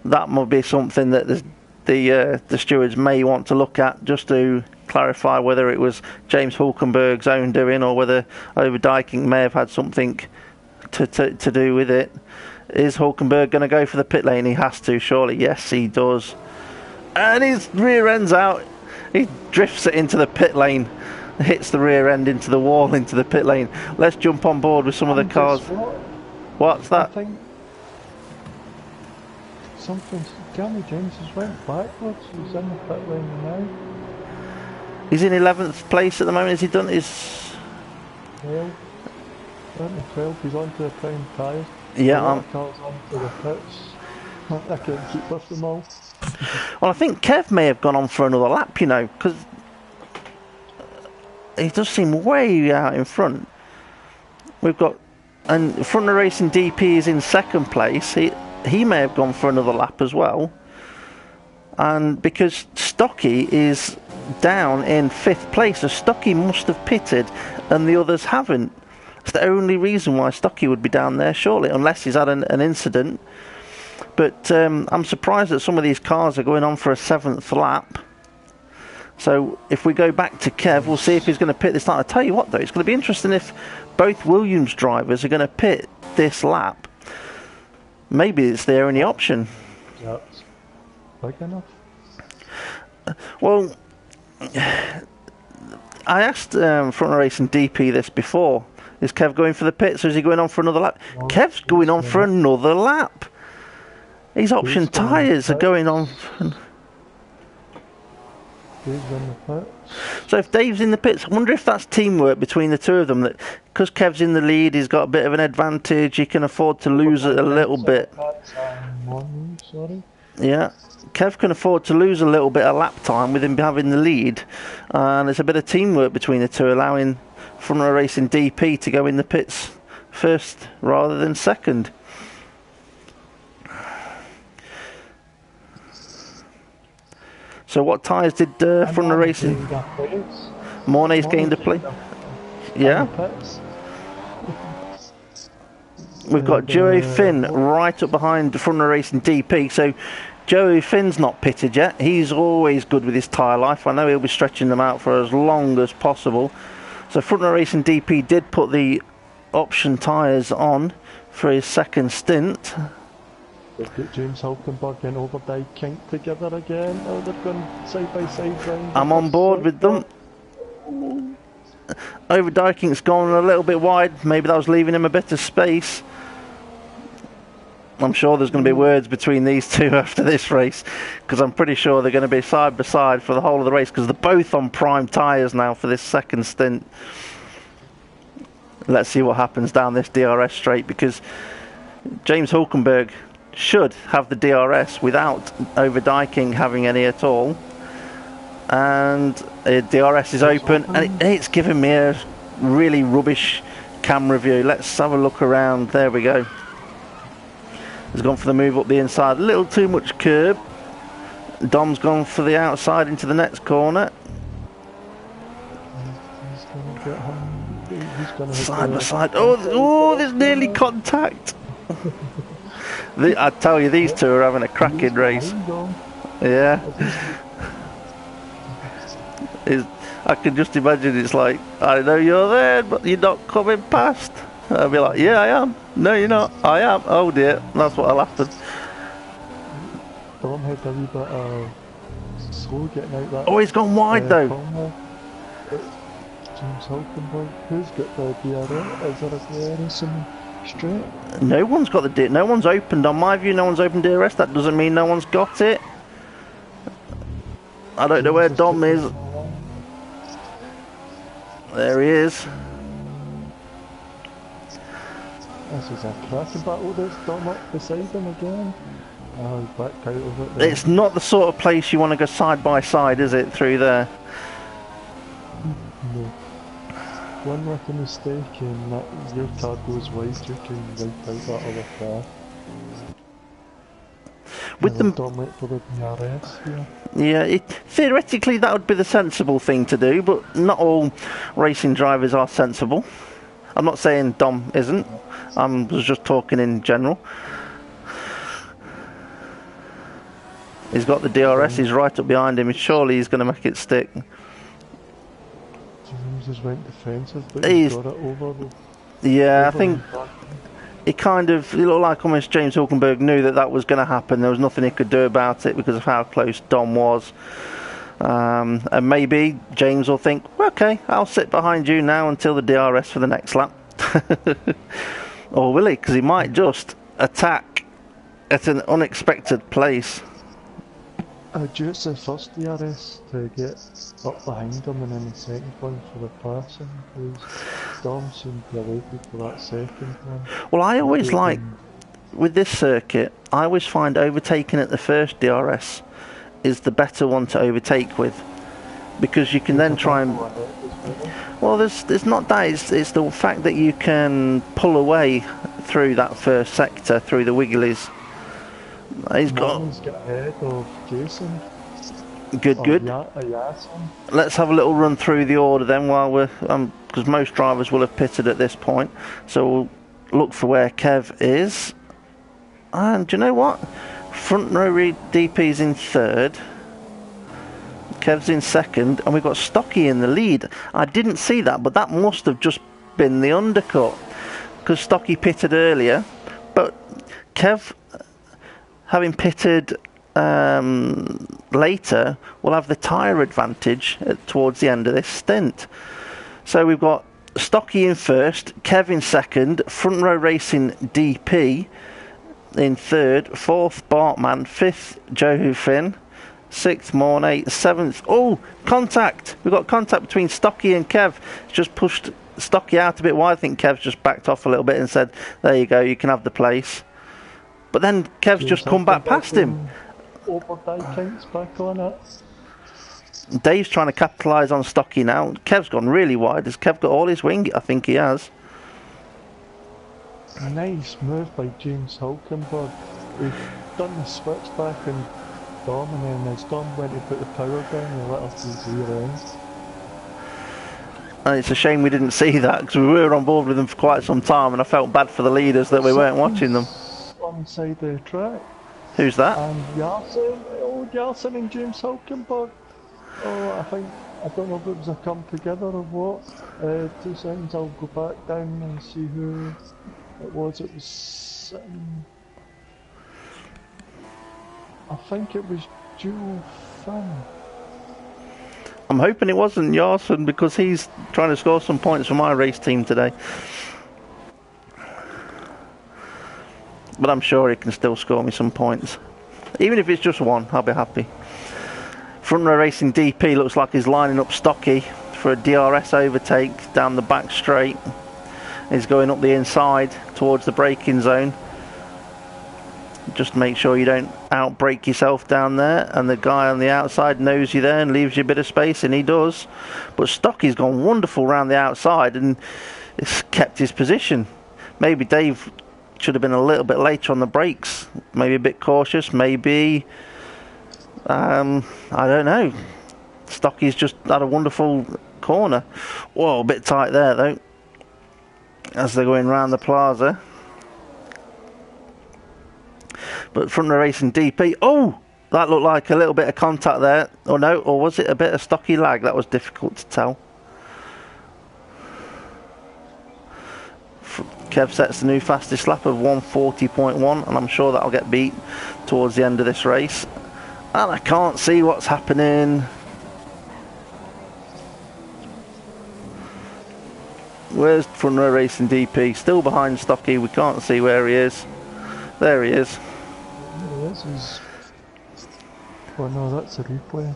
That might be something that the stewards may want to look at, just to clarify whether it was James Hulkenberg's own doing or whether Overdyking may have had something to do with it. Is Hulkenberg going to go for the pit lane? He has to, surely. Yes, he does. And his rear end's out. He drifts it into the pit lane, hits the rear end into the wall, into the pit lane. Let's jump on board with some of the cars. What's that? I think something. Johnny James has went backwards. He's in the pit lane now. He's in 11th place at the moment. Has he done his... 12. 12. He's onto the prime tyres. Yeah, cars onto the pits. I can't keep with them all. Well, I think Kev may have gone on for another lap, you know, because he does seem way out in front. We've got... And Front Row Racing DP is in 2nd place. He may have gone for another lap as well. And because Stocky is down in 5th place, so Stocky must have pitted and the others haven't. It's the only reason why Stocky would be down there, surely, unless he's had an incident. But I'm surprised that some of these cars are going on for a 7th lap. So if we go back to Kev, we'll see if he's going to pit this time. I tell you what, though, it's going to be interesting if both Williams drivers are going to pit this lap. Maybe it's the only option. That's big enough. Well, I asked Front Row Racing DP this before. Is Kev going for the pits or is he going on for another lap? No, Kev's going on for another lap. His option tyres are going on. Dave's in the pits. So if Dave's in the pits, I wonder if that's teamwork between the two of them. That because Kev's in the lead, he's got a bit of an advantage. He can afford to lose it a little bit. Sorry. Yeah, Kev can afford to lose a little bit of lap time with him having the lead, and there's a bit of teamwork between the two, allowing Front Row Racing DP to go in the pits first rather than second. So what tyres did Front Row Racing? Mornay's gained a place. Yeah. We've got Joey Finn right up behind Front Row Racing DP. So Joey Finn's not pitted yet. He's always good with his tyre life. I know he'll be stretching them out for as long as possible. So Front Row Racing DP did put the option tyres on for his second stint. They've got James Hulkenberg and Overdyking together again. Oh, they've gone side by side round. I'm on board with them. Overdyking's gone a little bit wide. Maybe that was leaving him a bit of space. I'm sure there's going to be words between these two after this race, because I'm pretty sure they're going to be side by side for the whole of the race, because they're both on prime tyres now for this second stint. Let's see what happens down this DRS straight, because James Hulkenberg should have the DRS without Overdyking having any at all. And DRS is open, and it's giving me a really rubbish camera view. Let's have a look around. There we go. He's gone for the move up the inside, a little too much curb. Dom's gone for the outside into the next corner. He's going to get him. He's going to Side by side. Oh, there's nearly contact. I tell you, these two are having a cracking race. Yeah. I can just imagine it's like, I know you're there, but you're not coming past. I'll be like, yeah, I am. No, you're not. I am. Oh dear. That's what'll happen. Dom had a wee bit of slow getting out that. Oh, he's gone wide though. James Hulkenberg, who's got the DRS? Is there a DRS in straight? No one's got the DRS. No one's opened. On my view, no one's opened DRS. That doesn't mean no one's got it. I don't know where Dom is. There he is. This is a cracking battle. There's Dom up beside him again. Oh, he's back out of it there. It's not the sort of place you want to go side by side, is it, through there? No. One with a mistake and that your car goes wide, you can wipe out that other car. With them, Dom went for the DRS here. yeah, theoretically that would be the sensible thing to do, but not all racing drivers are sensible. I'm not saying Dom isn't. I was just talking in general. He's got the DRS, he's right up behind him, and surely he's going to make it stick. James just went defensive, but he's got it over the... Yeah, I think it looked like almost James Hulkenberg knew that was going to happen. There was nothing he could do about it because of how close Dom was. And maybe James will think, okay, I'll sit behind you now until the DRS for the next lap. Or will he? Because he might just attack at an unexpected place. Just the first DRS to get up behind him and then the second one for the passing, because Dom seemed to be waiting for that second one. Well, I always like, with this circuit, I always find overtaking at the first DRS is the better one to overtake with, because you can then try and... Well, there's not that, it's the fact that you can pull away through that first sector, through the wigglies. He's got ahead of Jason. Good. Let's have a little run through the order then while we're... because most drivers will have pitted at this point. So we'll look for where Kev is. And do you know what? Front row DP's in third. Kev's in second. And we've got Stocky in the lead. I didn't see that, but that must have just been the undercut. Because Stocky pitted earlier. But Kev, having pitted later, will have the tyre advantage towards the end of this stint. So we've got Stocky in first, Kev in second, Front Row Racing DP in third, fourth Bartman, fifth Joe Finn, sixth Mornay, seventh... Oh, contact! We've got contact between Stocky and Kev. It's just pushed Stocky out a bit wide. I think Kev's just backed off a little bit and said, there you go, you can have the place. But then Kev's just come back past him. Back on it. Dave's trying to capitalise on Stocky now. Kev's gone really wide. Has Kev got all his wing? I think he has. A nice move by James Hulkenberg. We've done the switch back and Dom, and then as Dom went to put the power down, he let off his rear end. And it's a shame we didn't see that, because we were on board with them for quite some time, and I felt bad for the leaders that we weren't watching them. On the side of the track. Who's that? And Yarson and James Hulkenberg. Oh, I don't know if it was a come together or what. 2 seconds, I'll go back down and see who it was. It was I think it was Joe Finn. I'm hoping it wasn't Yarson, because he's trying to score some points for my race team today. But I'm sure he can still score me some points. Even if it's just one, I'll be happy. Front Row Racing DP looks like he's lining up Stocky for a DRS overtake down the back straight. He's going up the inside towards the braking zone. Just make sure you don't outbrake yourself down there, and the guy on the outside knows you there and leaves you a bit of space, and he does. But Stocky's gone wonderful round the outside and it's kept his position. Maybe Dave should have been a little bit later on the brakes, maybe a bit cautious, maybe I don't know. Stocky's just had a wonderful corner. Whoa, a bit tight there though as they're going round the plaza. But front row racing DP. Oh, that looked like a little bit of contact there. Or no, or was it a bit of stocky lag? That was difficult to tell. Kev sets the new fastest lap of 1:40.1, and I'm sure that'll get beat towards the end of this race. And I can't see what's happening. Where's front row racing DP? Still behind Stocky. We can't see where he is. There he is. There he is. Oh no, that's a replay.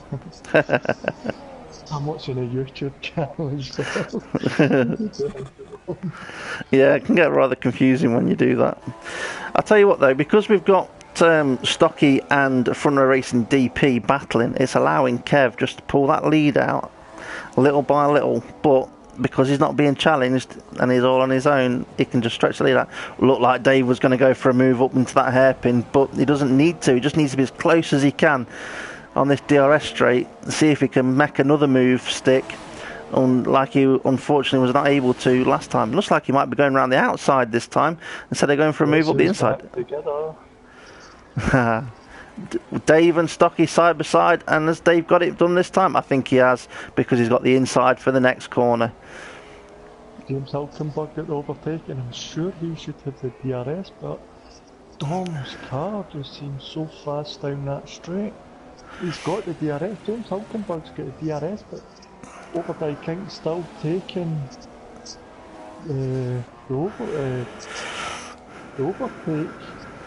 I'm watching a YouTube channel as well. Yeah, it can get rather confusing when you do that. I'll tell you what though, because we've got Stocky and front row racing DP battling, it's allowing Kev just to pull that lead out little by little, but because he's not being challenged and he's all on his own, he can just stretch the lead out. Looked like Dave was going to go for a move up into that hairpin, but he doesn't need to. He just needs to be as close as he can on this DRS straight, see if he can make another move stick, like he unfortunately was not able to last time. Looks like he might be going around the outside this time instead of going for a move up the inside. Dave and Stocky side by side, and has Dave got it done this time? I think he has, because he's got the inside for the next corner. James Hülkenberg got overtaken. I'm sure he should have the DRS, but Dom's car just seems so fast down that straight. He's got the DRS. James Hülkenberg's got the DRS, but Overdijk still taking the overtake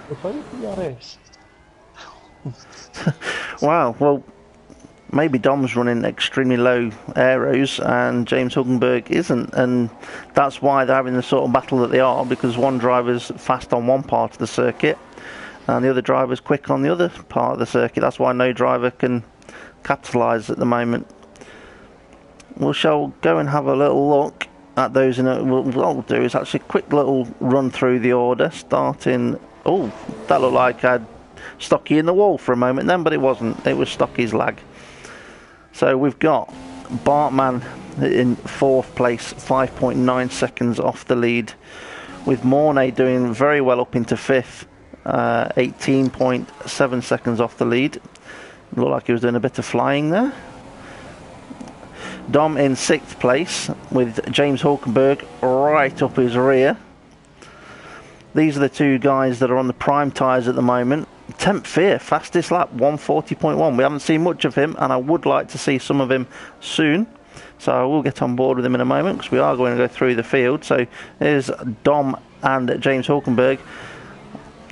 without DRS. Wow, well, maybe Dom's running extremely low aeros and James Hülkenberg isn't, and that's why they're having the sort of battle that they are, because one driver's fast on one part of the circuit and the other driver's quick on the other part of the circuit. That's why no driver can capitalise at the moment. We shall go and have a little look at those. What we'll do is actually a quick little run through the order, starting... Oh, that looked like I'd Stocky in the wall for a moment then, but it wasn't. It was Stocky's lag. So we've got Bartman in 4th place, 5.9 seconds off the lead, with Mornay doing very well up into 5th, 18.7 seconds off the lead. Looked like he was doing a bit of flying there. Dom in 6th place with James Hülkenberg right up his rear. These are the two guys that are on the prime tyres at the moment. Temp Fear, fastest lap, 1:40.1. We haven't seen much of him, and I would like to see some of him soon. So I will get on board with him in a moment, because we are going to go through the field. So here's Dom and James Hülkenberg.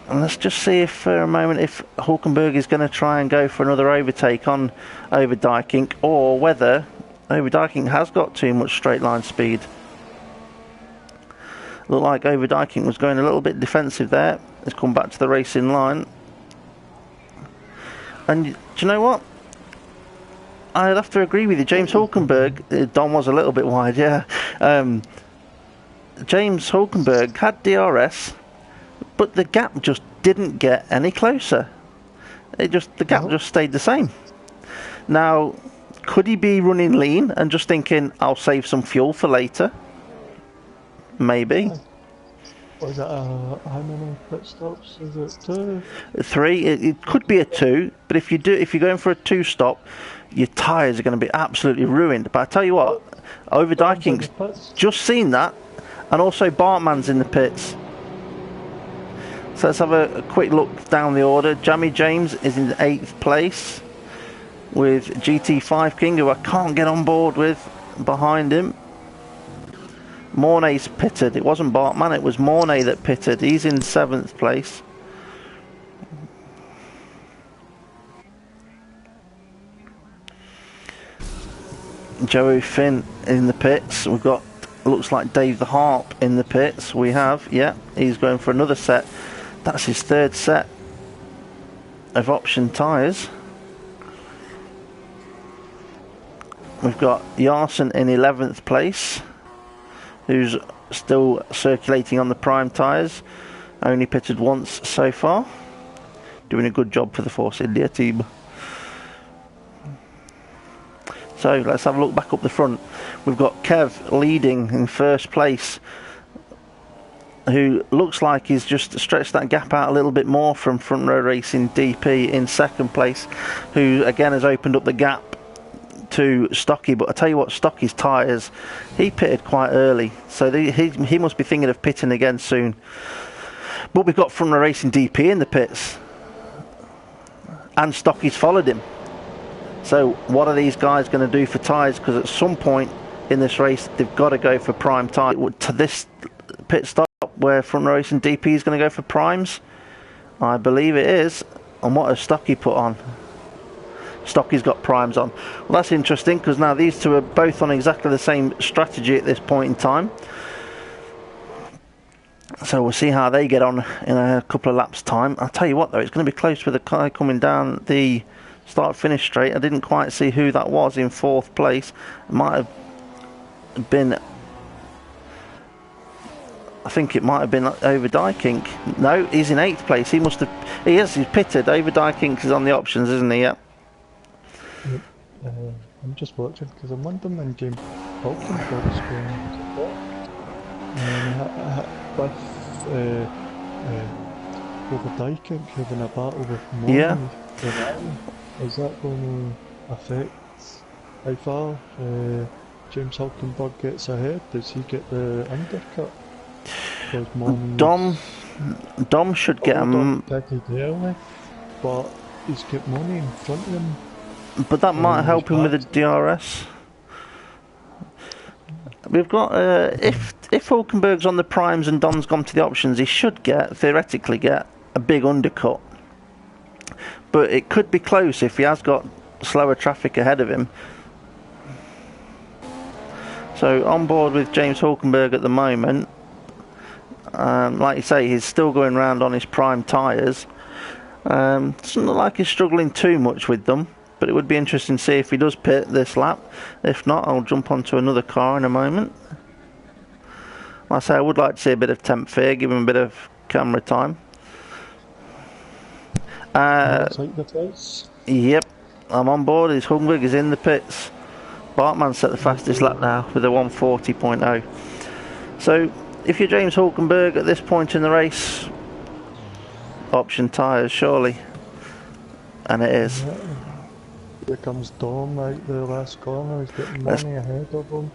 And let's just see if for a moment if Hülkenberg is going to try and go for another overtake on Overdijk, or whether Overdijk has got too much straight line speed. Looked like Overdijk was going a little bit defensive there. He's come back to the racing line. And do you know what? I'd have to agree with you. James Hülkenberg, Dom was a little bit wide, yeah. James Hülkenberg had DRS, but the gap just didn't get any closer. The gap just stayed the same. Now, could he be running lean and just thinking, I'll save some fuel for later? Maybe. Was it how many pit stops? Is it 2? 3. It could be a 2, but if you're going for a 2 stop, your tyres are going to be absolutely ruined. But I tell you what, Overdijking's just seen that, and also Bartman's in the pits. So let's have a quick look down the order. Jamie James is in 8th place with GT5 King, who I can't get on board with, behind him. Mornay's pitted. It wasn't Bartman, it was Mornay that pitted. He's in 7th place. Joey Finn in the pits. We've got, looks like Dave the Harp in the pits. We have, yeah, he's going for another set. That's his 3rd set of option tyres. We've got Yarson in 11th place, who's still circulating on the prime tyres. Only pitted once so far. Doing a good job for the Force India team. So let's have a look back up the front. We've got Kev leading in 1st place who looks like he's just stretched that gap out a little bit more from Front Row Racing DP in second place, who again has opened up the gap to Stocky. But I tell you what, Stocky's tyres, he pitted quite early, so he must be thinking of pitting again soon. But we've got Front Row Racing DP in the pits, and Stocky's followed him. So what are these guys going to do for tyres? Because at some point in this race they've got to go for prime tyre. To this pit stop where Front Row Racing DP is going to go for primes, I believe it is. And what has Stocky put on? Stocky's got primes on. Well, that's interesting, because now these two are both on exactly the same strategy at this point in time. So we'll see how they get on in a couple of laps' time. I'll tell you what though, it's going to be close with the guy coming down the start-finish straight. I didn't quite see who that was in fourth place. It might have been... I think it might have been Over Dykink. No, he's in 8th place. He must have... He's pitted. Over Dykink is on the options, isn't he? Yep. I'm just watching because I'm wondering when James Hulkenberg is going with Over Dykink having a battle with Mooney. Yeah. Is that going to affect how far James Hulkenberg gets ahead? Does he get the undercut? Dom should get him. Pitted early, but he's got money in front of him. But that might help him with the DRS. We've got if Hulkenberg's on the primes and Dom's gone to the options, he should theoretically get a big undercut. But it could be close if he has got slower traffic ahead of him. So on board with James Hulkenberg at the moment. Like you say, he's still going round on his prime tyres. Doesn't look like he's struggling too much with them, but it would be interesting to see if he does pit this lap. If not, I'll jump onto another car in a moment. Like I say, I would like to see a bit of temp fear, give him a bit of camera time. Yep, I'm on board. His Hulkenberg is in the pits. Bartman set the fastest lap now with a 140.0. So if you're James Hulkenberg at this point in the race, option tyres surely, and it is. Here comes Dom out the last corner. He's getting money ahead of him.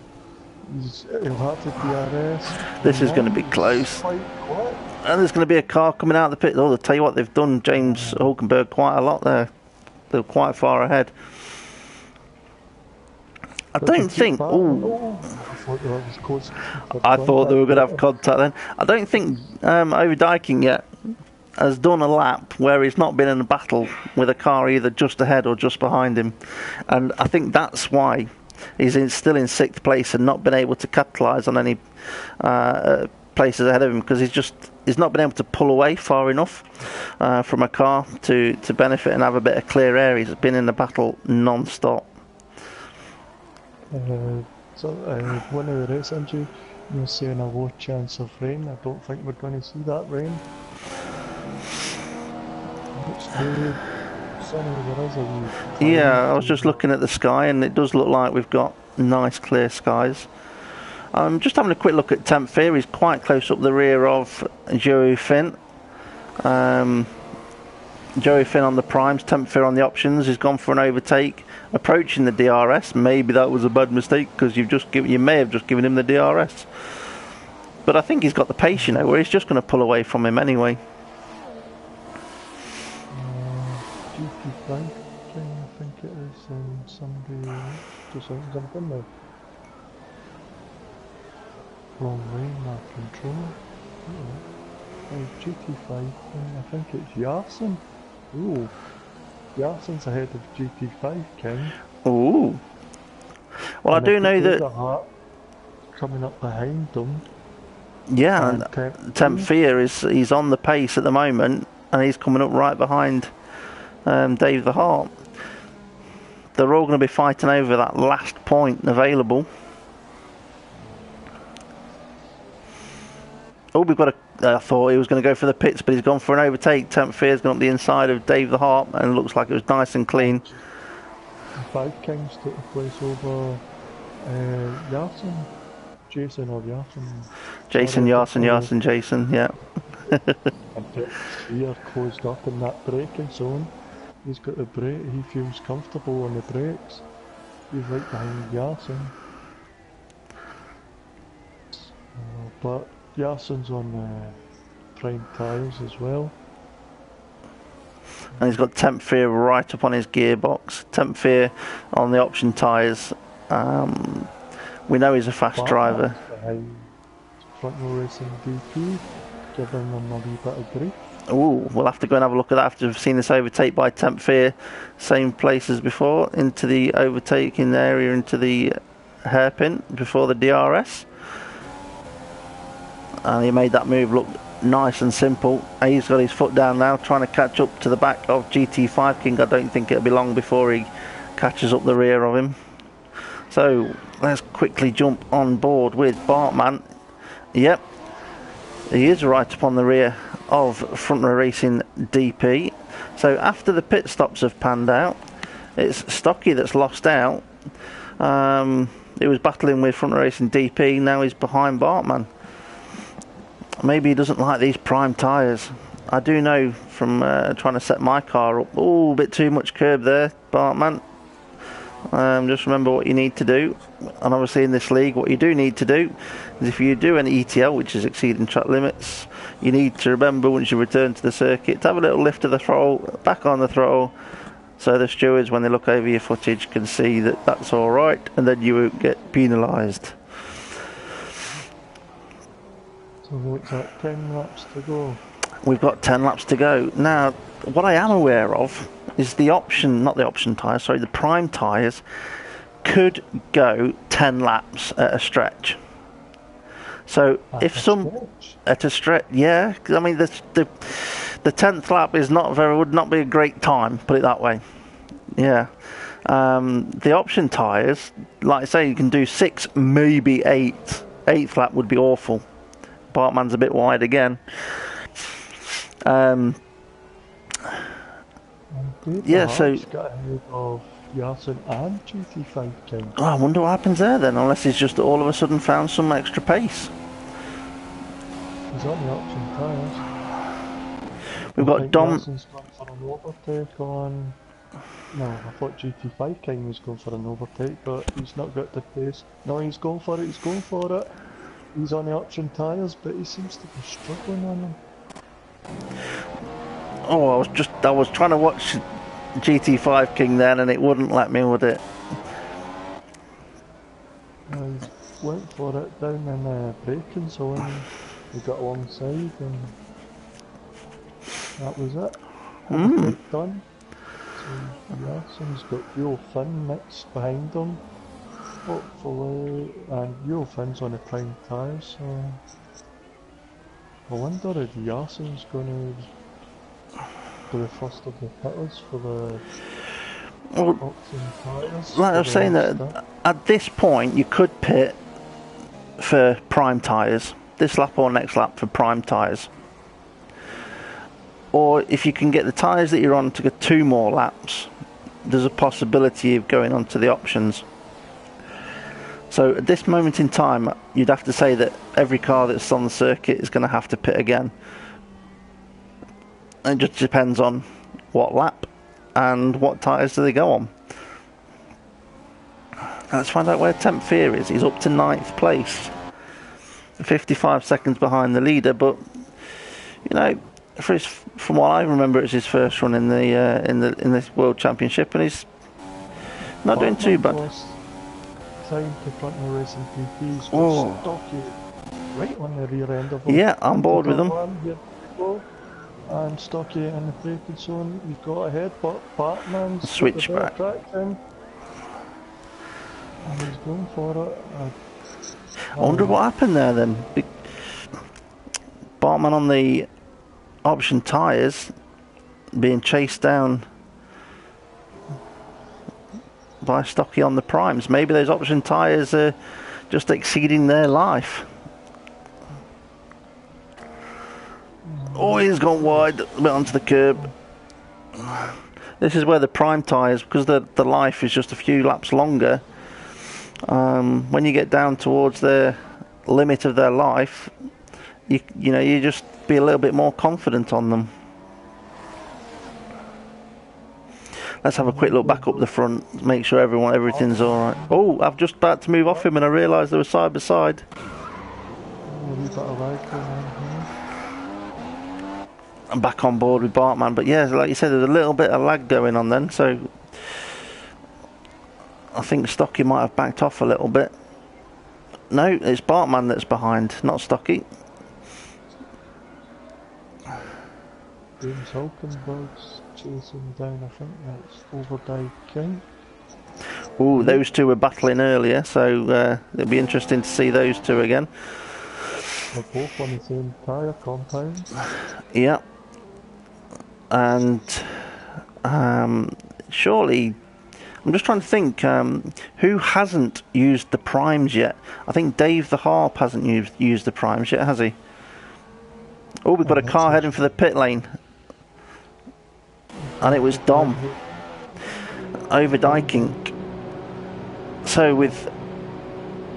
He'll have the DRS. This is going to be close. And there's going to be a car coming out of the pit. Oh, I'll tell you what, they've done James Hulkenberg quite a lot there. They're quite far ahead. I don't think... Ooh. I thought they were going to have contact then. I don't think Over Dykink yet has done a lap where he's not been in a battle with a car either just ahead or just behind him. And I think that's why he's still in 6th place and not been able to capitalise on any places ahead of him, because he's not been able to pull away far enough from a car to benefit and have a bit of clear air. He's been in the battle non-stop. One of the race, Andrew, you're saying a low chance of rain. I don't think we're going to see that rain. It's too sunny. There is a wee... Yeah, I was just looking at the sky and it does look like we've got nice clear skies. I'm just having a quick look at temp fear. He's quite close up the rear of Joey Finn. Joey Finn on the primes, temp fear on the options. He's gone for an overtake, approaching the DRS. Maybe that was a bad mistake, because you may have just given him the DRS. But I think he's got the pace, you know, where he's just going to pull away from him anyway. GP5, I think it is. Somebody just something there. Wrong lane, not control. GT5, I think it's Yarson. Ooh, Yarson's ahead of GT5, King. Ooh. Well, and I do know that coming up behind them. Yeah, Temp Fear he's on the pace at the moment, and he's coming up right behind Dave the Hart. They're all going to be fighting over that last point available. Oh, we've got I thought he was going to go for the pits, but he's gone for an overtake. Temp Fear's gone up the inside of Dave the Hart, and it looks like it was nice and clean. 5 Kings took the place over Yarson. Jason or Yarson. Jason, Yarson, Jason, yeah. And Fear closed up in that braking zone. He's got the brake, he feels comfortable on the brakes. He's right behind Yarson. But Yarson's on prime tyres as well. And he's got Temp Fear right up on his gearbox. Temp Fear on the option tyres. We know he's a fast driver. Front row racing DP, giving them a wee bit of grief. Ooh, we'll have to go and have a look at that after we've seen this overtake by Temp Fear. Same place as before, into the overtaking area, into the hairpin before the DRS. And he made that move look nice and simple. He's got his foot down now, trying to catch up to the back of GT5 King. I don't think it'll be long before he catches up the rear of him. So let's quickly jump on board with Bartman. Yep, he is right up on the rear of Front Row Racing DP. So after the pit stops have panned out, it's Stocky that's lost out. He was battling with Front Row Racing DP, now he's behind Bartman. Maybe he doesn't like these prime tyres. I do know from trying to set my car up, oh, a bit too much curb there, Bartman. Just remember what you need to do. And obviously in this league, what you do need to do is if you do an ETL, which is exceeding track limits, you need to remember once you return to the circuit to have a little lift of the throttle, back on the throttle, so the stewards, when they look over your footage, can see that that's all right, and then you won't get penalised. So what's that, 10 laps to go? We've got 10 laps to go. Now, what I am aware of is the option, not the option tyres, sorry, the prime tyres could go 10 laps at a stretch. So if some at a stretch, yeah, I mean the 10th lap is not very, would not be a great time, put it that way. Yeah. The option tyres, like I say, you can do 6, maybe 8. 8th lap would be awful. Bartman's a bit wide again. Yeah, so got ahead of Yarson and GT5 King. Oh, I wonder what happens there then, unless he's just all of a sudden found some extra pace. He's on the option tyres. We've got Dom. Yarson's gone for an overtake on. No, I thought GT5 King was going for an overtake, but he's not got the pace. No, he's going for it. He's going for it. He's on the option tyres, but he seems to be struggling on them. Oh, I was trying to watch GT5 King then, and it wouldn't let me, would it? He went for it down in the braking zone. He got alongside, and that was it. Done. So Yarson's got Euro Finn next behind him, hopefully, and Euro Finn's on the prime tyres, so I wonder if Yarson's going to be the first of the pitters for the option tyres. Like I was saying, that at this point you could pit for prime tyres, this lap or next lap for prime tyres. Or if you can get the tyres that you're on to get 2 more laps, there's a possibility of going on to the options. So at this moment in time, you'd have to say that every car that's on the circuit is going to have to pit again. It just depends on what lap and what tyres do they go on. Let's find out where Temp Fear is. He's up to 9th place, 55 seconds behind the leader. But you know, from what I remember, it's his first run in this World Championship, and he's not doing too bad. Time to Front Row Racing DP's got Stocky right on the rear end of him. Yeah, I'm bored with him. And Stocky in the braking zone, he's got ahead, but Bartman's switchback. And he's going for it. I wonder what happened there then. Bartman on the option tyres being chased down by Stocky on the primes. Maybe those option tyres are just exceeding their life. Oh, he's gone wide, a bit onto the curb. This is where the prime tyres, because the life is just a few laps longer, when you get down towards there limit of their life, you just be a little bit more confident on them. Let's have a quick look back up the front, make sure everything's all right. Oh, I've just about to move off him, and I realised they were side by side. I'm back on board with Bartman, but yeah, like you said, there's a little bit of lag going on then, so I think Stocky might have backed off a little bit. No, it's Bartman that's behind, not Stocky. James Hulkenberg's chasing down, I think that's Overdike King. Oh, those two were battling earlier, so it'll be interesting to see those two again. They're both on the same tyre compound. Yeah. And surely, I'm just trying to think, who hasn't used the primes yet? I think Dave the Harp hasn't used the primes yet, has he? Oh, we've got a car heading for the pit lane. And it was Dom. Overdiking. So with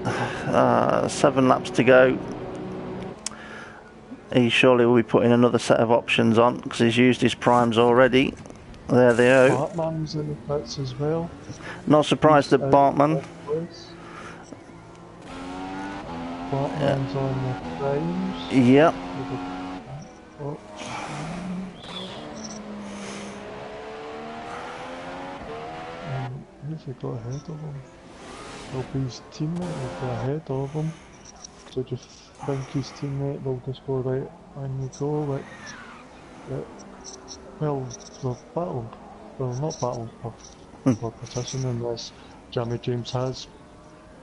7 laps to go, he surely will be putting another set of options on because he's used his primes already. There they are. Bartman's in the pits as well. Not surprised at Bartman. Bartman's on the primes. Yep. Who's he got ahead of him? Well, his teammate will go ahead of him. So just think his teammate will just go right on you go. Well, the battle. Well, not battle for position unless Jamie James has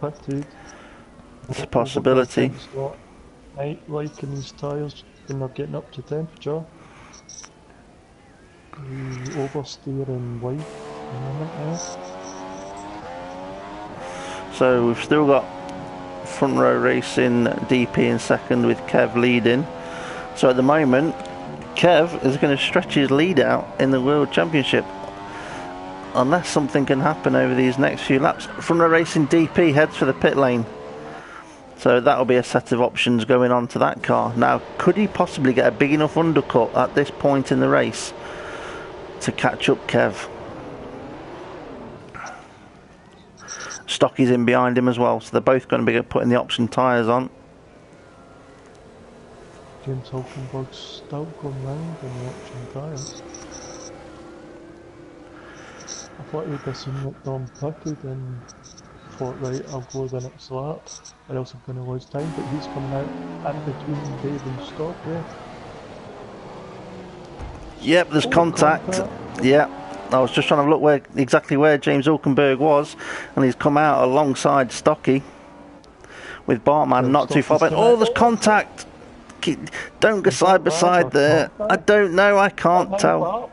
pitted. It's a possibility. Night like in his tyres when they're getting up to temperature. The oversteer and white in a minute now. So we've still got front row racing, DP in second with Kev leading. So at the moment, Kev is going to stretch his lead out in the World Championship. Unless something can happen over these next few laps. Front row racing DP heads for the pit lane. So that'll be a set of options going on to that car. Now, could he possibly get a big enough undercut at this point in the race to catch up Kev? Stocky's in behind him as well, so they're both going to be putting the option tyres on. James Hulkenberg's still going round in the option tyres. I thought he'd have seen that Dom pitted and thought, right, I'll go the next lap, or else I'm going to lose time, but he's coming out in between Dave and Stocky. Yep, there's contact. Yep. I was just trying to look exactly where James Hulkenberg was, and he's come out alongside Stocky with Bartman not too far back. Oh, there's contact! Don't go side by side there. I don't know, I can't tell.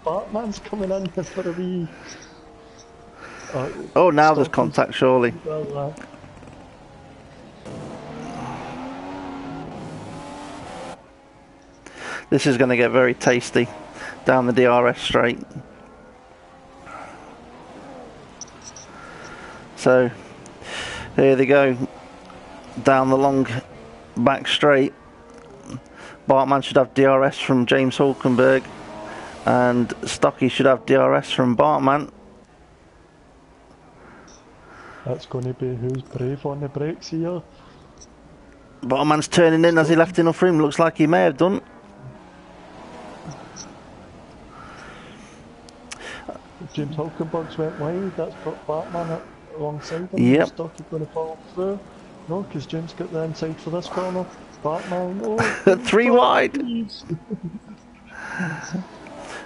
Bartman's coming in for a wee... Oh, now there's contact, surely. This is going to get very tasty down the DRS straight. So here they go down the long back straight. Bartman should have DRS from James Hulkenberg, and Stocky should have DRS from Bartman. That's going to be who's brave on the brakes here. Bartman's turning in. Has he left enough room? Looks like he may have done. James Hulkenberg's went wide, that's put Bartman alongside him. Yep. Stocky going to follow through. No, because James got the inside for this corner. Bartman, oh, 3 wide.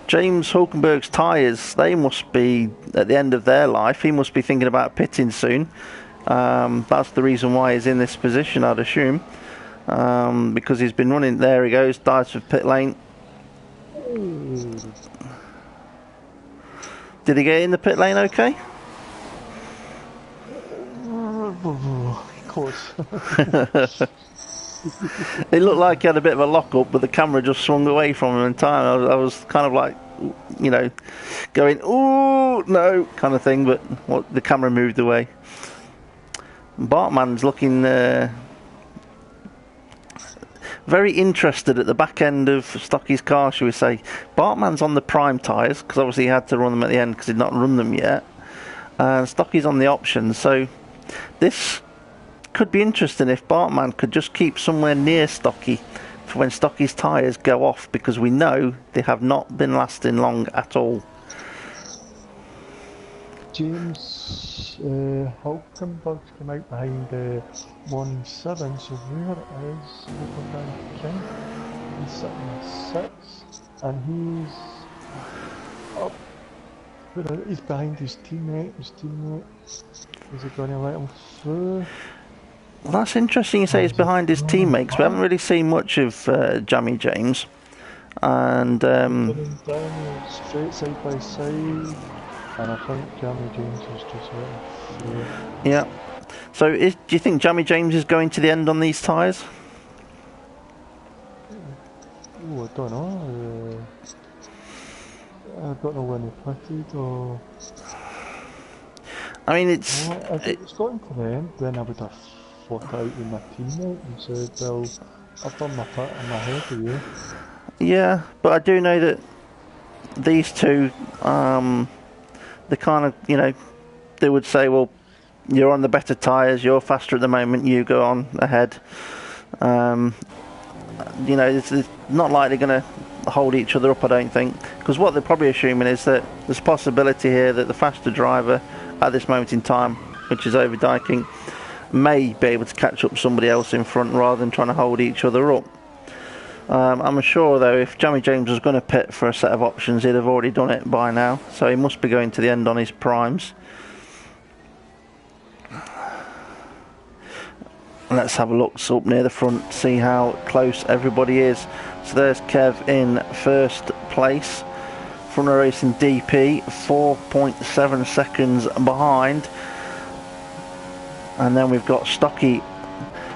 James Hulkenberg's tyres, they must be at the end of their life. He must be thinking about pitting soon. That's the reason why he's in this position, I'd assume. Because he's been running. There he goes, dives for pit lane. Did he get in the pit lane okay? Of course. It looked like he had a bit of a lock-up, but the camera just swung away from him in time. I was kind of like, going, ooh, no, kind of thing, but the camera moved away. Bartman's looking very interested at the back end of Stocky's car, shall we say. Bartman's on the prime tyres, because obviously he had to run them at the end because he'd not run them yet. And Stocky's on the options, so this could be interesting if Bartman could just keep somewhere near Stocky for when Stocky's tyres go off, because we know they have not been lasting long at all. James Hulkenberg's come out behind 1-7, so where is Hulkenberg King? He's sitting at 6, and he's up. He's behind his teammate. Is he going to let him through? Well, that's interesting you say he's behind his teammate, because we haven't really seen much of Jamie James. And Down straight side by side. And I think Jamie James is just through. Yeah. So do you think Jamie James is going to the end on these tyres? Oh, I don't know. I don't know when he pitted or... I mean, it's... if it's gotten to the end, then I would have fought out with my teammate and said, well, I've done my part, I'm ahead of you. Yeah, but I do know that these two... they kind of, they would say, well, you're on the better tyres, you're faster at the moment, you go on ahead. It's not like they're going to hold each other up, I don't think, because what they're probably assuming is that there's a possibility here that the faster driver at this moment in time, which is Over Dyking, may be able to catch up somebody else in front rather than trying to hold each other up. I'm sure though if Jamie James was going to pit for a set of options, he'd have already done it by now, so he must be going to the end on his primes. Let's have a look up near the front, see how close everybody is. So there's Kev in first place, Front Row Racing DP 4.7 seconds behind, and then we've got Stocky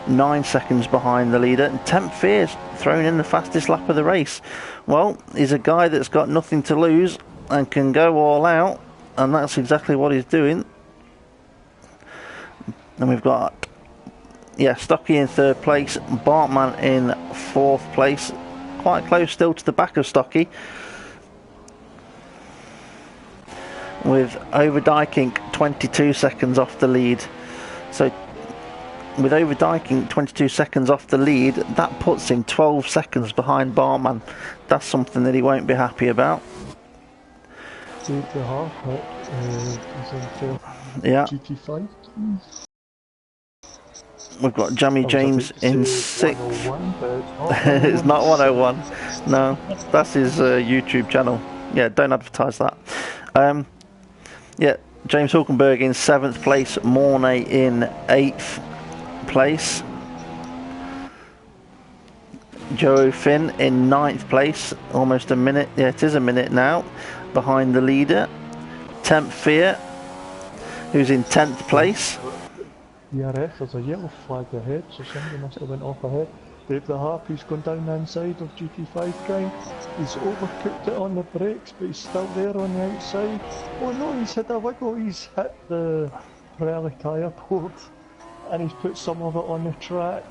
9 seconds behind the leader, and Temp Fear's thrown in the fastest lap of the race. Well, he's a guy that's got nothing to lose and can go all out, and that's exactly what he's doing. And we've got Stocky in third place, Bartman in fourth place, quite close still to the back of Stocky, with Over Dyking 22 seconds off the lead. So with Over Dyking 22 seconds off the lead, that puts him 12 seconds behind Bartman. That's something that he won't be happy about. Dave the Harp is in GT5. We've got Jamie James in sixth. It's not 101. No, that's his YouTube channel. Yeah, don't advertise that. James Hulkenberg in 7th place, Mornay in 8th place, Joe Finn in 9th place, almost a minute, it is a minute now, behind the leader. Temp Fear, who's in 10th place. DRS, there's a yellow flag ahead, so somebody must have went off ahead. Dave the Harp, he's gone down the inside of GT5 King. He's overcooked it on the brakes, but he's still there on the outside. Oh no, he's hit a wiggle, he's hit the Pirelli tyre board, and he's put some of it on the track.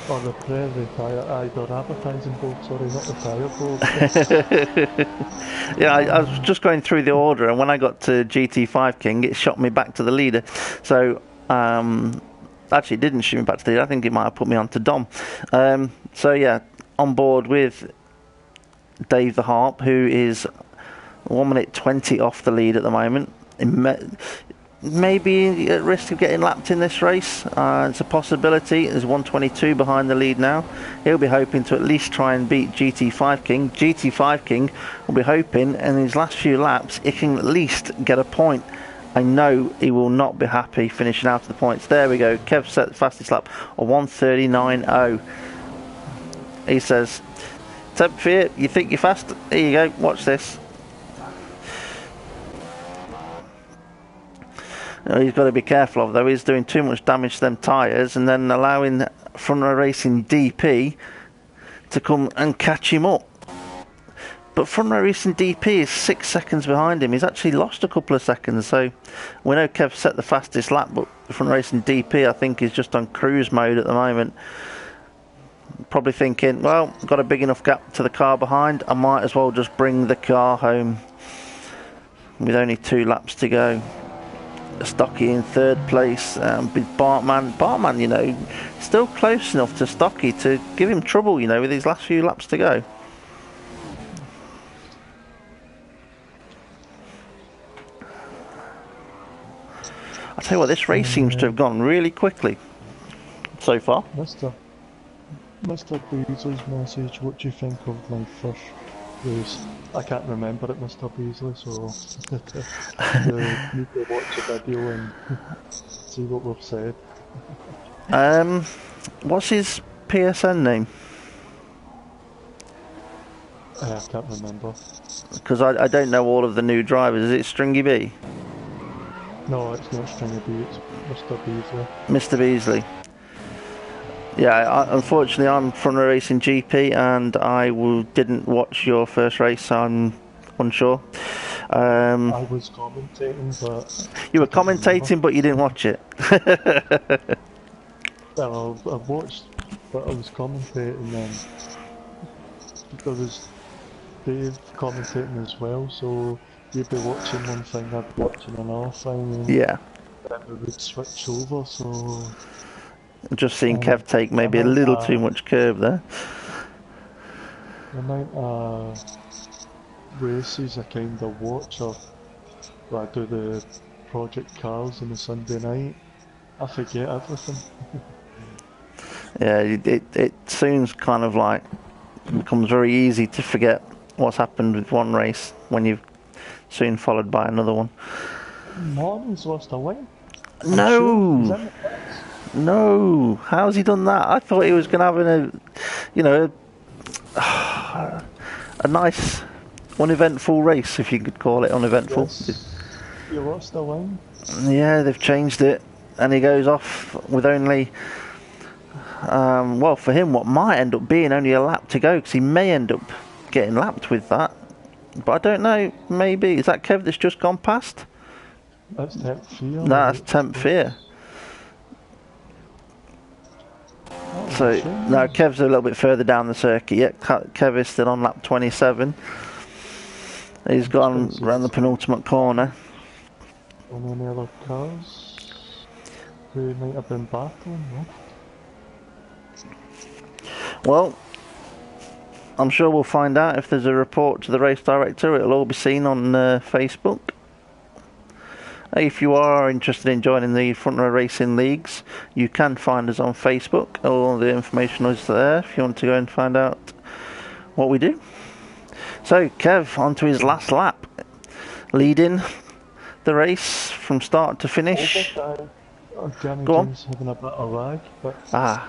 Or the Pirelli tyre, they're advertising board, sorry, not the tyre board. Yeah, I was just going through the order, and when I got to GT5 King, it shot me back to the leader. So, actually, it didn't shoot me back to the leader. I think it might have put me on to Dom. So yeah, on board with Dave the Harp, who is 1 minute 20 off the lead at the moment. Maybe at risk of getting lapped in this race. It's a possibility. There's 122 behind the lead now. He'll be hoping to at least try and beat GT5 King. GT5 King will be hoping in his last few laps he can at least get a point. I know he will not be happy finishing out of the points. There we go. Kev set the fastest lap, a 1:39.0. He says, Temp Fear, you think you're fast? Here you go, watch this. He's got to be careful of, though. He's doing too much damage to them tyres and then allowing Front Row Racing DP to come and catch him up. But Front Row Racing DP is 6 seconds behind him. He's actually lost a couple of seconds. So we know Kev set the fastest lap, but Front Row Racing DP, I think, is just on cruise mode at the moment. Probably thinking, well, got a big enough gap to the car behind. I might as well just bring the car home with only 2 laps to go. Stocky in 3rd place with Bartman. Bartman, you know, still close enough to Stocky to give him trouble, you know, with his last few laps to go. I tell you what, this race seems to have gone really quickly so far. Mr. Beasley's message, what do you think of my first race? I can't remember it, Mr. Beasley, so you need to watch the video and see what we've said. What's his PSN name? I can't remember. Because I don't know all of the new drivers. Is it Stringy B? No, it's not Stringy B, it's Mr. Beasley. Mr. Beasley. Yeah, unfortunately I'm Front Row Racing GP and I didn't watch your first race, so I'm unsure. I was commentating, but... You were commentating, but you didn't watch it. Well, I watched, but I was commentating and there was Dave commentating as well, so you'd be watching one thing, I'd be watching another thing, and yeah. then we would switch over, so... Just seeing Kev take maybe a little too much curve there. The amount of races I kind of watch, or I do the Project Cars on the Sunday night, I forget everything. Yeah, it seems kind of like it becomes very easy to forget what's happened with one race when you've soon followed by another one. Martin's lost a win. No! No! How's he done that? I thought he was going to have a nice, uneventful race, if you could call it uneventful. Yes. He lost a win. Yeah, they've changed it, and he goes off with only, well, for him, what might end up being only a lap to go, because he may end up getting lapped with that. But I don't know, maybe. Is that Kev that's just gone past? That's Temp Fear. No, that's Temp Fear. So, now Kev's a little bit further down the circuit. Yeah, Kev is still on lap 27. He's gone around the penultimate corner. And any other cars who might have been battling, no? Well, I'm sure we'll find out if there's a report to the race director. It'll all be seen on Facebook. If you are interested in joining the Front Row Racing Leagues, you can find us on Facebook. All the information is there if you want to go and find out what we do. So, Kev, on to his last lap. Leading the race from start to finish. Jamie Go on. James having a bit of lag, but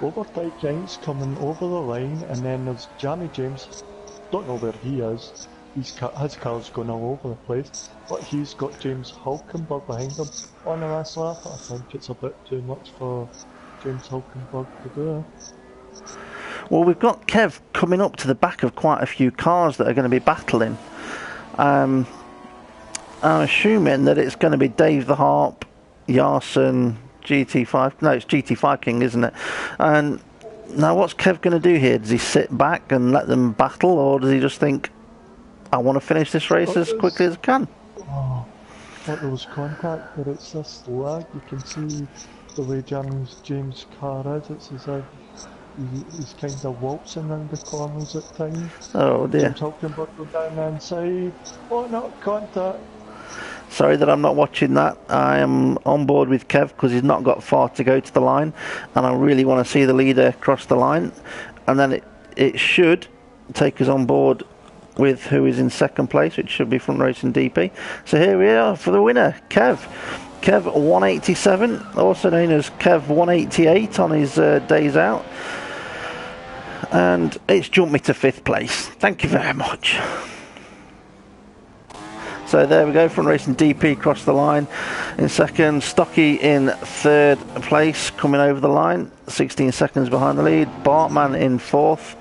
Overtake Giants coming over the line, and then there's Jamie James, don't know where he is. His car's going all over the place, but he's got James Hulkenberg behind him on the last lap. I think it's a bit too much for James Hulkenberg to do. Well, we've got Kev coming up to the back of quite a few cars that are going to be battling. I'm assuming that it's going to be Dave the Harp, Yarson, GT5. No, it's GT5 King, isn't it? And now, what's Kev going to do here? Does he sit back and let them battle, or does he just think, I want to finish this race as quickly as I can? Oh, but there was contact, but it's this lag. You can see the way James' car is. It's as if he's kind of waltzing around the corners at times. Oh dear. James Hulkenberg go down the inside. Oh, not contact. Sorry that I'm not watching that. I am on board with Kev because he's not got far to go to the line, and I really want to see the leader cross the line, and then it should take us on board with who is in second place, which should be Front Racing DP. So here we are for the winner, Kev 187, also known as Kev 188 on his days out, and it's jumped me to 5th place. Thank you very much. So there we go, Front Racing DP crossed the line in second, Stocky in 3rd place, coming over the line, 16 seconds behind the lead, Bartman in 4th,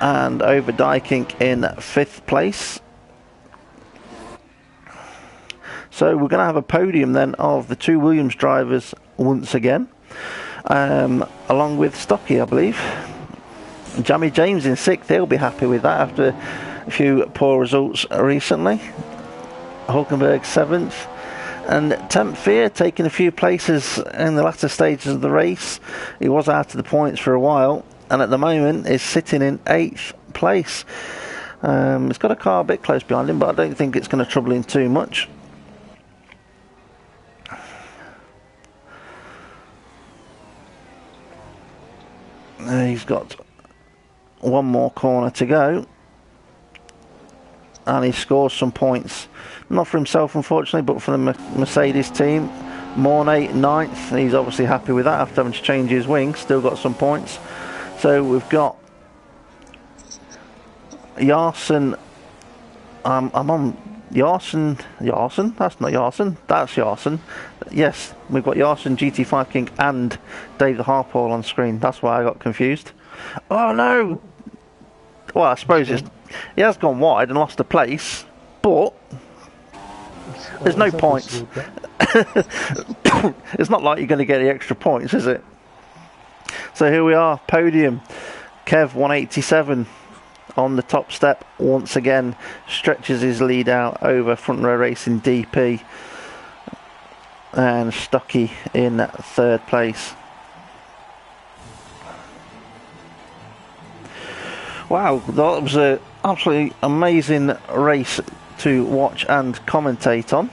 and over Dykink in 5th place. So we're going to have a podium then of the 2 Williams drivers once again, along with Stocky, I believe. Jamie James in 6th, he'll be happy with that after a few poor results recently. Hulkenberg 7th, and Temp Fear taking a few places in the latter stages of the race. He was out of the points for a while, and at the moment is sitting in 8th place. He's got a car a bit close behind him, but I don't think it's going to trouble him too much. He's got one more corner to go, and he scores some points, not for himself unfortunately, but for the Mercedes team. Mornay 9th, he's obviously happy with that after having to change his wing. Still got some points. So we've got Yarson. I'm on Yarson. That's not Yarson, that's Yarson. Yes, we've got Yarson, GT5 King and Dave the Harpole on screen. That's why I got confused. Oh no! Well, I suppose he has gone wide and lost a place, but there's no points. It's not like you're going to get the extra points, is it? So here we are, podium. Kev 187 on the top step once again, stretches his lead out over Front Row Racing DP, and Stocky in 3rd place. Wow, that was an absolutely amazing race to watch and commentate on.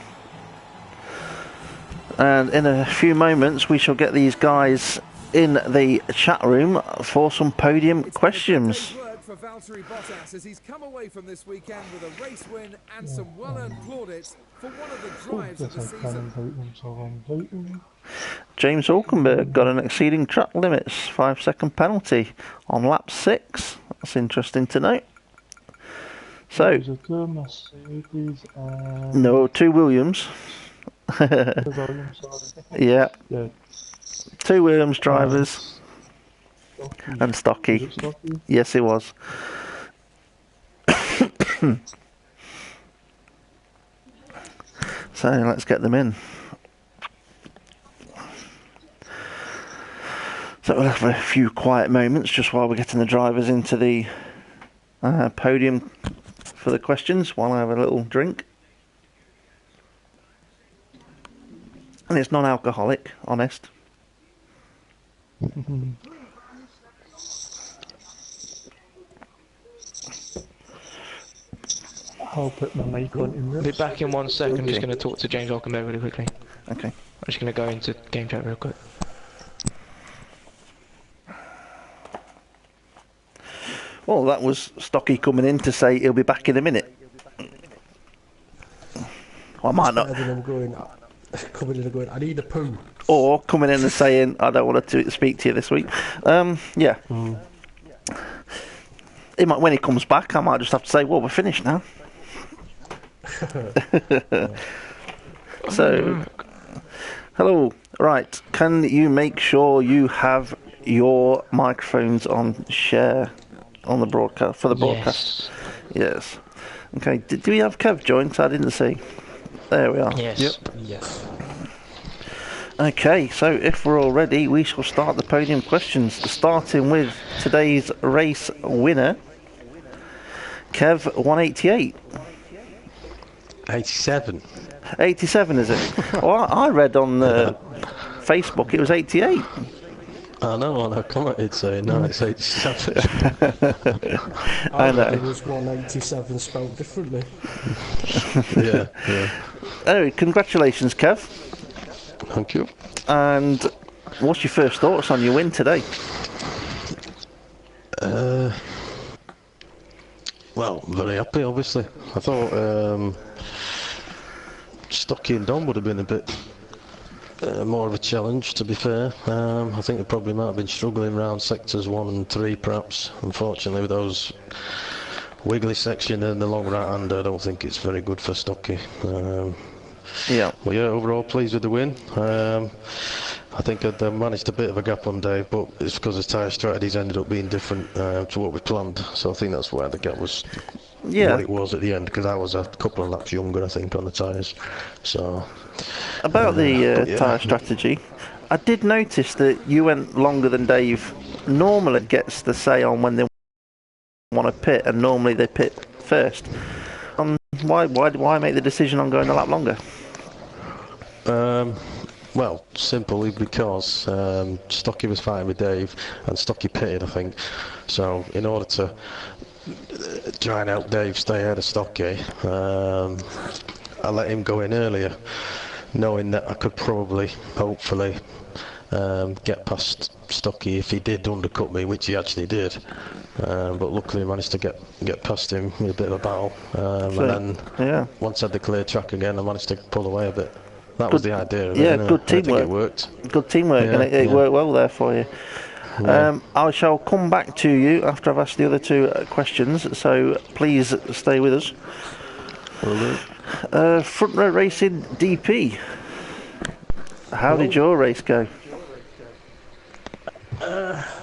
And in a few moments we shall get these guys in the chat room for some podium questions. For Valtteri Bottas, as he's come away from this weekend with a race win and some well-earned plaudits for one of the drives of the season. James Hulkenberg got an exceeding track limits 5-second penalty on lap 6. That's interesting to note. So, no, 2 Williams. Yeah. 2 Williams drivers. And Stocky. Yes, it was. So let's get them in. So we'll have a few quiet moments just while we're getting the drivers into the podium for the questions, while I have a little drink. And it's non-alcoholic, honest. I'll put my mic on in I'll be back in 1 second. I'm just going to talk to James Hulkenberg really quickly. Okay. I'm just going to go into game chat real quick. Well, that was Stocky coming in to say he'll be back in a minute. Well, I might not. Coming in and going, I need a poo. Or coming in and saying, I don't want to speak to you this week. Yeah. He might, when he comes back, I might just have to say, well, we're finished now. So, hello. Right, can you make sure you have your microphones on share on the broadcast, for the broadcast? Yes. Okay, do we have Kev joined? I didn't see. There we are. Yes. Yep. Yes. Okay, so if we're all ready, we shall start the podium questions, starting with today's race winner, Kev 188. 87. 87, is it? Well, I read on Facebook it was 88. I know, and I commented saying, no, it's 87. I know. It was 187 spelled differently. Yeah. Anyway, congratulations, Kev. Thank you. And what's your first thoughts on your win today? Well, very happy, obviously. I thought Stocky and Don would have been a bit more of a challenge, to be fair. I think they probably might have been struggling around sectors 1 and 3, perhaps. Unfortunately, with those wiggly section and the long right-hand, I don't think it's very good for Stocky. Yeah. Well, yeah, overall pleased with the win. I think I'd managed a bit of a gap on Dave, but it's because his tyre strategies ended up being different to what we planned. So I think that's why the gap was what it was at the end, because I was a couple of laps younger, I think, on the tyres. So about the tyre strategy, I did notice that you went longer than Dave. Normally gets the say on when they want to pit, and normally they pit first. Why make the decision on going a lap longer? Well, simply because Stocky was fighting with Dave, and Stocky pitted, I think. So in order to try and help Dave stay ahead of Stocky, I let him go in earlier, knowing that I could probably, hopefully, get past Stocky if he did undercut me, which he actually did. But luckily I managed to get past him with a bit of a battle. And then once I had the clear track again, I managed to pull away a bit. That was the idea of it. Yeah, good teamwork. I think it worked. Good teamwork, and it worked well there for you. Yeah. I shall come back to you after I've asked the other two questions, so please stay with us. Front Row Racing DP. How did your race go?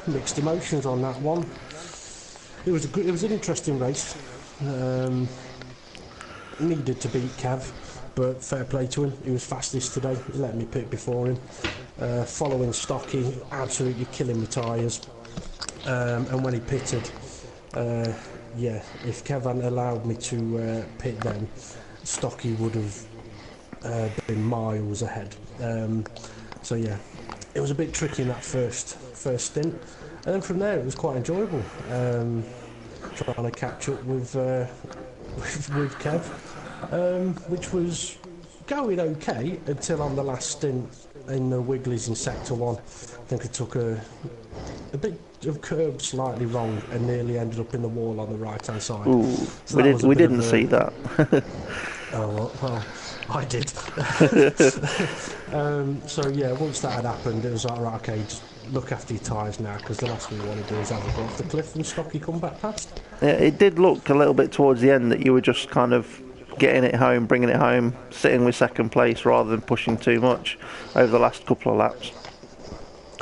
Mixed emotions on that one. It was an interesting race. Needed to beat Cav, but fair play to him. He was fastest today. He let me pit before him. Following Stocky, absolutely killing the tyres. And when he pitted, if Kev hadn't allowed me to pit then, Stocky would have been miles ahead. So yeah, it was a bit tricky in that first stint, and then from there it was quite enjoyable. Trying to catch up with Kev, which was going okay until on the last stint in the Wigglies in Sector 1. I think I took a bit of curb slightly wrong and nearly ended up in the wall on the right hand side. Ooh, so we didn't see that. Oh well, I did. So yeah, once that had happened, it was like, right, okay, just look after your tyres now, because the last thing you want to do is have a go off the cliff and Stocky come back past. Yeah, it did look a little bit towards the end that you were just kind of getting it home, bringing it home, sitting with second place rather than pushing too much over the last couple of laps.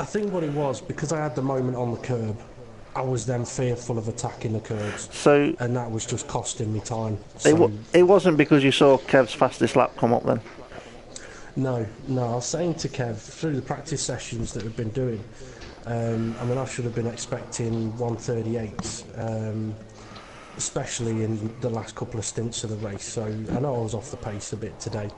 I think what it was, because I had the moment on the curb, I was then fearful of attacking the curbs, and that was just costing me time. So it wasn't because you saw Kev's fastest lap come up then? No, I was saying to Kev, through the practice sessions that we've been doing, I should have been expecting 138, especially in the last couple of stints of the race, so I know I was off the pace a bit today.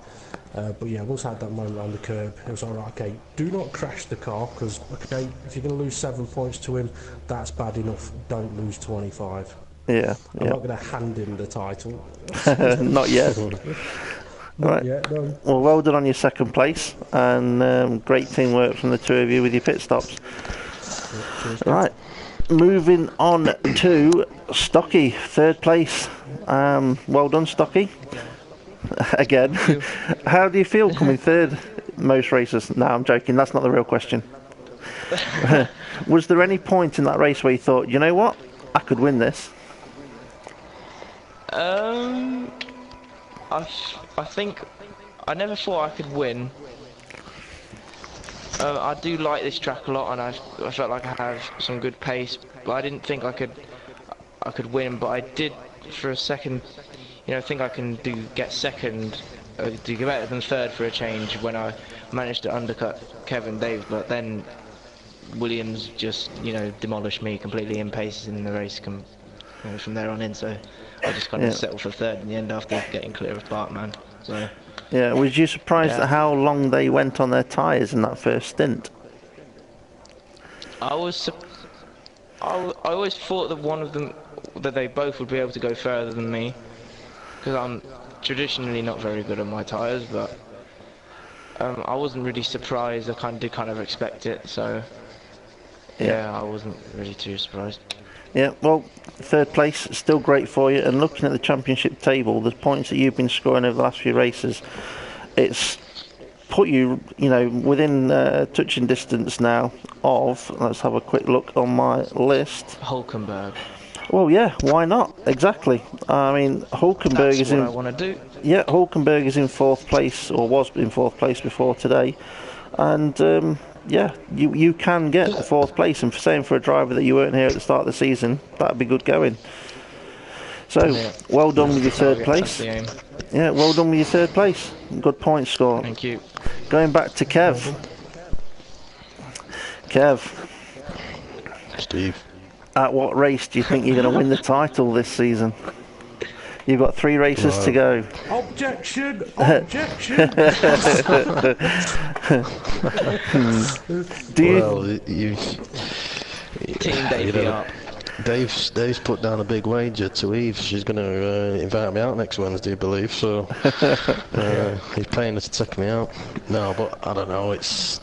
But yeah, once I had that moment on the curb, it was alright, okay, do not crash the car, because, okay, if you're going to lose 7 points to him, that's bad enough, don't lose 25. Yeah. I'm not going to hand him the title. Not yet. Not yet, no. Well done on your second place, and great teamwork from the two of you with your pit stops. Right, moving on to Stocky, third place. Well done, Stocky. Again, how do you feel coming third most races? No, I'm joking, that's not the real question. Was there any point in that race where you thought, you know what, I could win this? I think I never thought I could win. I do like this track a lot, and I felt like I have some good pace, but I didn't think I could win. But I did, for a second, think I can get second, do better than third for a change when I managed to undercut Kevin Dave. But then Williams just demolished me completely in pace in the race from there on in. So I just kind of settled for third in the end after getting clear of Bartman. So. Yeah, was you surprised at how long they went on their tyres in that first stint? I always thought that they both would be able to go further than me, because I'm traditionally not very good on my tyres, but I wasn't really surprised. I did kind of expect it, so yeah, I wasn't really too surprised. Yeah, well, third place, still great for you. And looking at the championship table, the points that you've been scoring over the last few races, it's put you, within touching distance now of, let's have a quick look on my list. Hulkenberg. Well, yeah, why not? Exactly. I mean, Hulkenberg is in... That's what I want to do. Yeah, Hulkenberg is in fourth place, or was in fourth place before today. And yeah, you can get the 4th place, and for saying for a driver that you weren't here at the start of the season, that'd be good going. So, well done with your 3rd place. Yeah, well done with your 3rd place. Good point score. Thank you. Going back to Kev. Kev, Steve. at what race do you think you're going to win the title this season? You've got 3 races to go. Objection! Objection! Team Davey up. Dave's put down a big wager to Eve. She's going to invite me out next Wednesday, I believe. So he's paying her to take me out. No, but I don't know. It's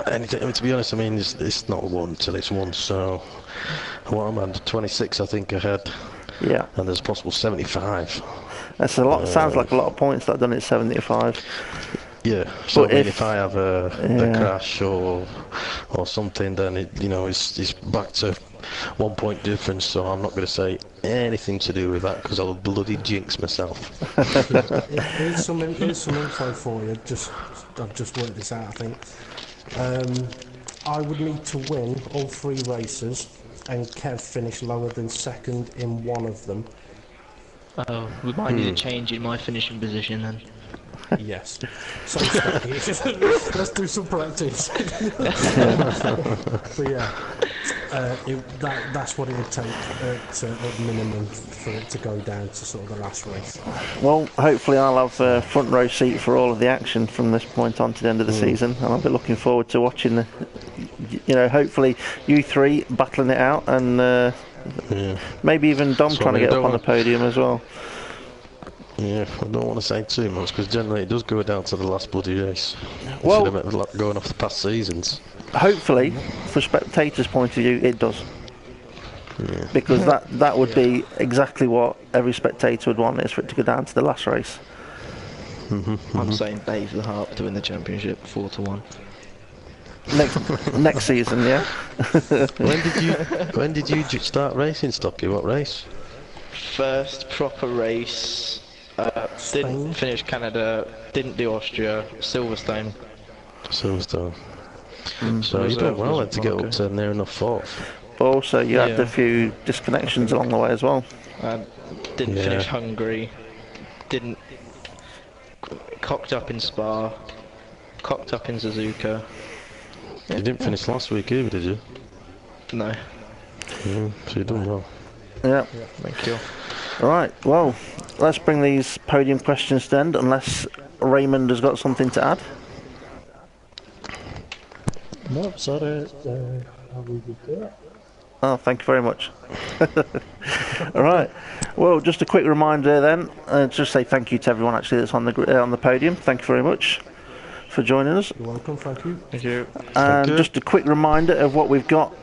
anything. I mean, to be honest, I mean it's not won till it's won. So what am I? 26, I think I had. Yeah. And there's a possible 75. That's a lot. Sounds like a lot of points that I've done at 75. Yeah. So But I mean, if I have a crash or something, then it's back to 1 point difference. So I'm not going to say anything to do with that because I'll bloody jinx myself. Here's some info for you. I've just worked this out. I think I would need to win all 3 races, and Kev finished lower than 2nd in 1 of them. Oh, we might need a change in my finishing position then. Yes. So let's do some practice. But yeah, that's what it would take at minimum for it to go down to sort of the last race. Well, hopefully I'll have front row seat for all of the action from this point on to the end of the season, and I'll be looking forward to watching hopefully you 3 battling it out, and maybe even Dom trying to get up on the podium as well. Yeah, I don't want to say too much because generally it does go down to the last bloody race. Well, going off the past seasons. Hopefully, for spectators' point of view, it does. Yeah. Because that would be exactly what every spectator would want, is for it to go down to the last race. I'm saying Dave the Harp to win the championship 4-1. Next season, yeah. When did you start racing, Stocky? What race? First proper race. Didn't finish Canada. Didn't do Austria. Silverstone. So you done well then to get up to near enough 4th. Also, you had a few disconnections along the way as well. Didn't finish Hungary. Didn't. Cocked up in Spa. Cocked up in Suzuka. You didn't finish last week either, did you? No. So you've done well. Yeah. Thank you. Right, well, let's bring these podium questions to end, unless Raymond has got something to add. No, sorry, I'll leave you to it. Oh, thank you very much. Alright, well, just a quick reminder then, just say thank you to everyone actually that's on the podium. Thank you very much for joining us. You're welcome, thank you. Thank you. And just a quick reminder of what we've got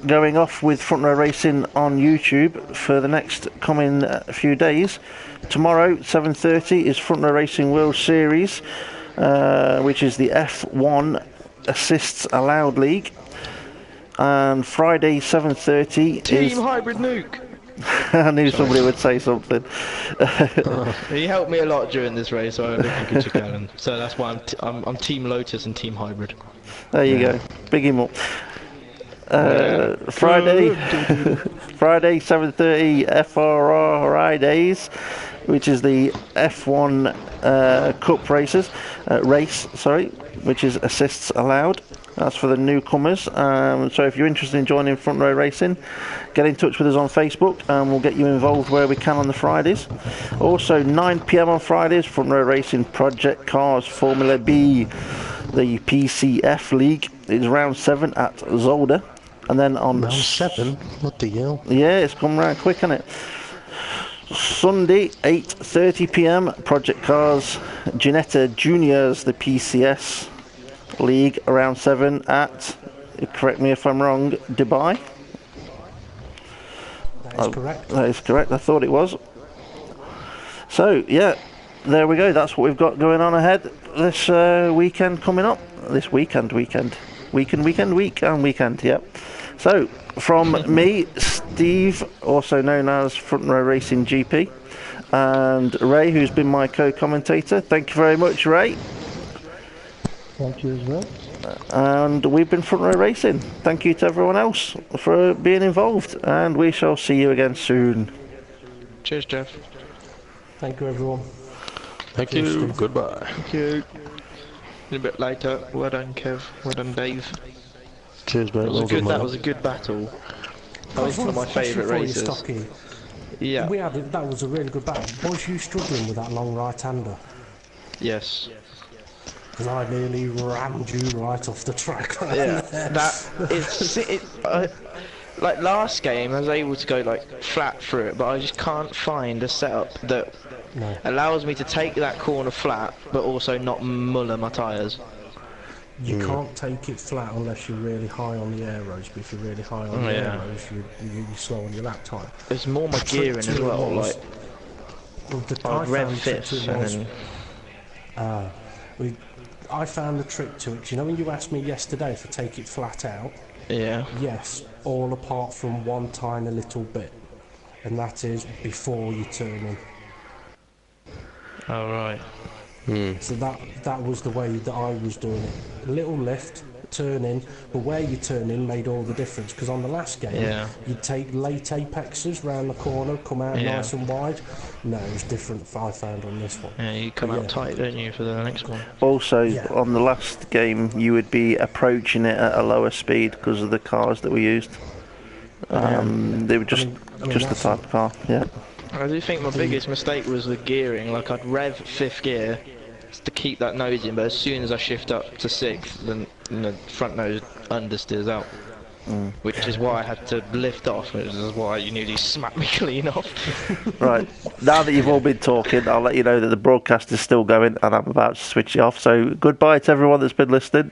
going off with Front Row Racing on YouTube for the next coming few days. Tomorrow 7:30 is Front Row Racing World Series, which is the F1 Assists Allowed League, and Friday 7:30 is Team Hybrid Nuke. I knew somebody would say something. He helped me a lot during this race, so I don't think he took So that's why I'm Team Lotus and Team Hybrid. There you go, big him up. Friday 7:30 FRRI days, which is the F1 Cup race, which is assists allowed. That's for the newcomers. So if you're interested in joining Front Row Racing, get in touch with us on Facebook and we'll get you involved where we can on the Fridays. Also 9 PM on Fridays, Front Row Racing Project Cars Formula B, the PCF League. It's round 7 at Zolder. And then on round 7? What the hell? Yeah, it's come round quick, hasn't it? Sunday 8:30 PM, Project Cars Ginetta Juniors, the PCS League, around 7 at, correct me if I'm wrong, Dubai. That is correct. That is correct, I thought it was. So yeah, there we go, that's what we've got going on ahead this weekend coming up. This weekend, yep. So, from me, Steve, also known as Front Row Racing GP, and Ray, who's been my co-commentator. Thank you very much, Ray. Thank you as well. And we've been Front Row Racing. Thank you to everyone else for being involved, and we shall see you again soon. Cheers, Jeff. Thank you, everyone. Thank Cheers, you. Steve. Goodbye. Thank you. A bit later. Well done, Kev. Well done, Dave. Cheers, mate. Well done, That mate. was a good battle. That was one of my Question favourite for you, races. Stocky. Yeah. That was a really good battle. Was you struggling with that long right-hander? Yes. Because I nearly rammed you right off the track. Yeah. Like last game, I was able to go like flat through it, but I just can't find a setup that No. allows me to take that corner flat, but also not muller my tyres. You can't take it flat unless you're really high on the aeros, but if you're really high on the Yeah. aeros, you're slow on your lap time. It's more my Trick gearing to as it well. was- Like Well, I rev found the trick fifths to it and was- then I found the trick to it. 'Cause you know when you asked me yesterday if I take it flat out? yeah. Yes, all apart from one tiny little bit. And that is before you turn in. All right. So that was the way that I was doing it. A little lift, turn in, but where you turn in made all the difference. Because on the last game, Yeah. you'd take late apexes round the corner, come out Yeah. nice and wide. No, it was different. I found on this one. Yeah, you come Yeah. out tight, don't you, for the next one? Also, Yeah. on the last game, you would be approaching it at a lower speed because of the cars that we used. They were just I mean, the that's type of car. Yeah. I do think my biggest mistake was the gearing. Like I'd rev fifth gear to keep that nose in, but as soon as I shift up to sixth, then the front nose understeers out. Which is why I had to lift off, which is why you nearly smacked me clean off. Right. Now that you've all been talking, I'll let you know that the broadcast is still going, and I'm about to switch it off. So goodbye to everyone that's been listening.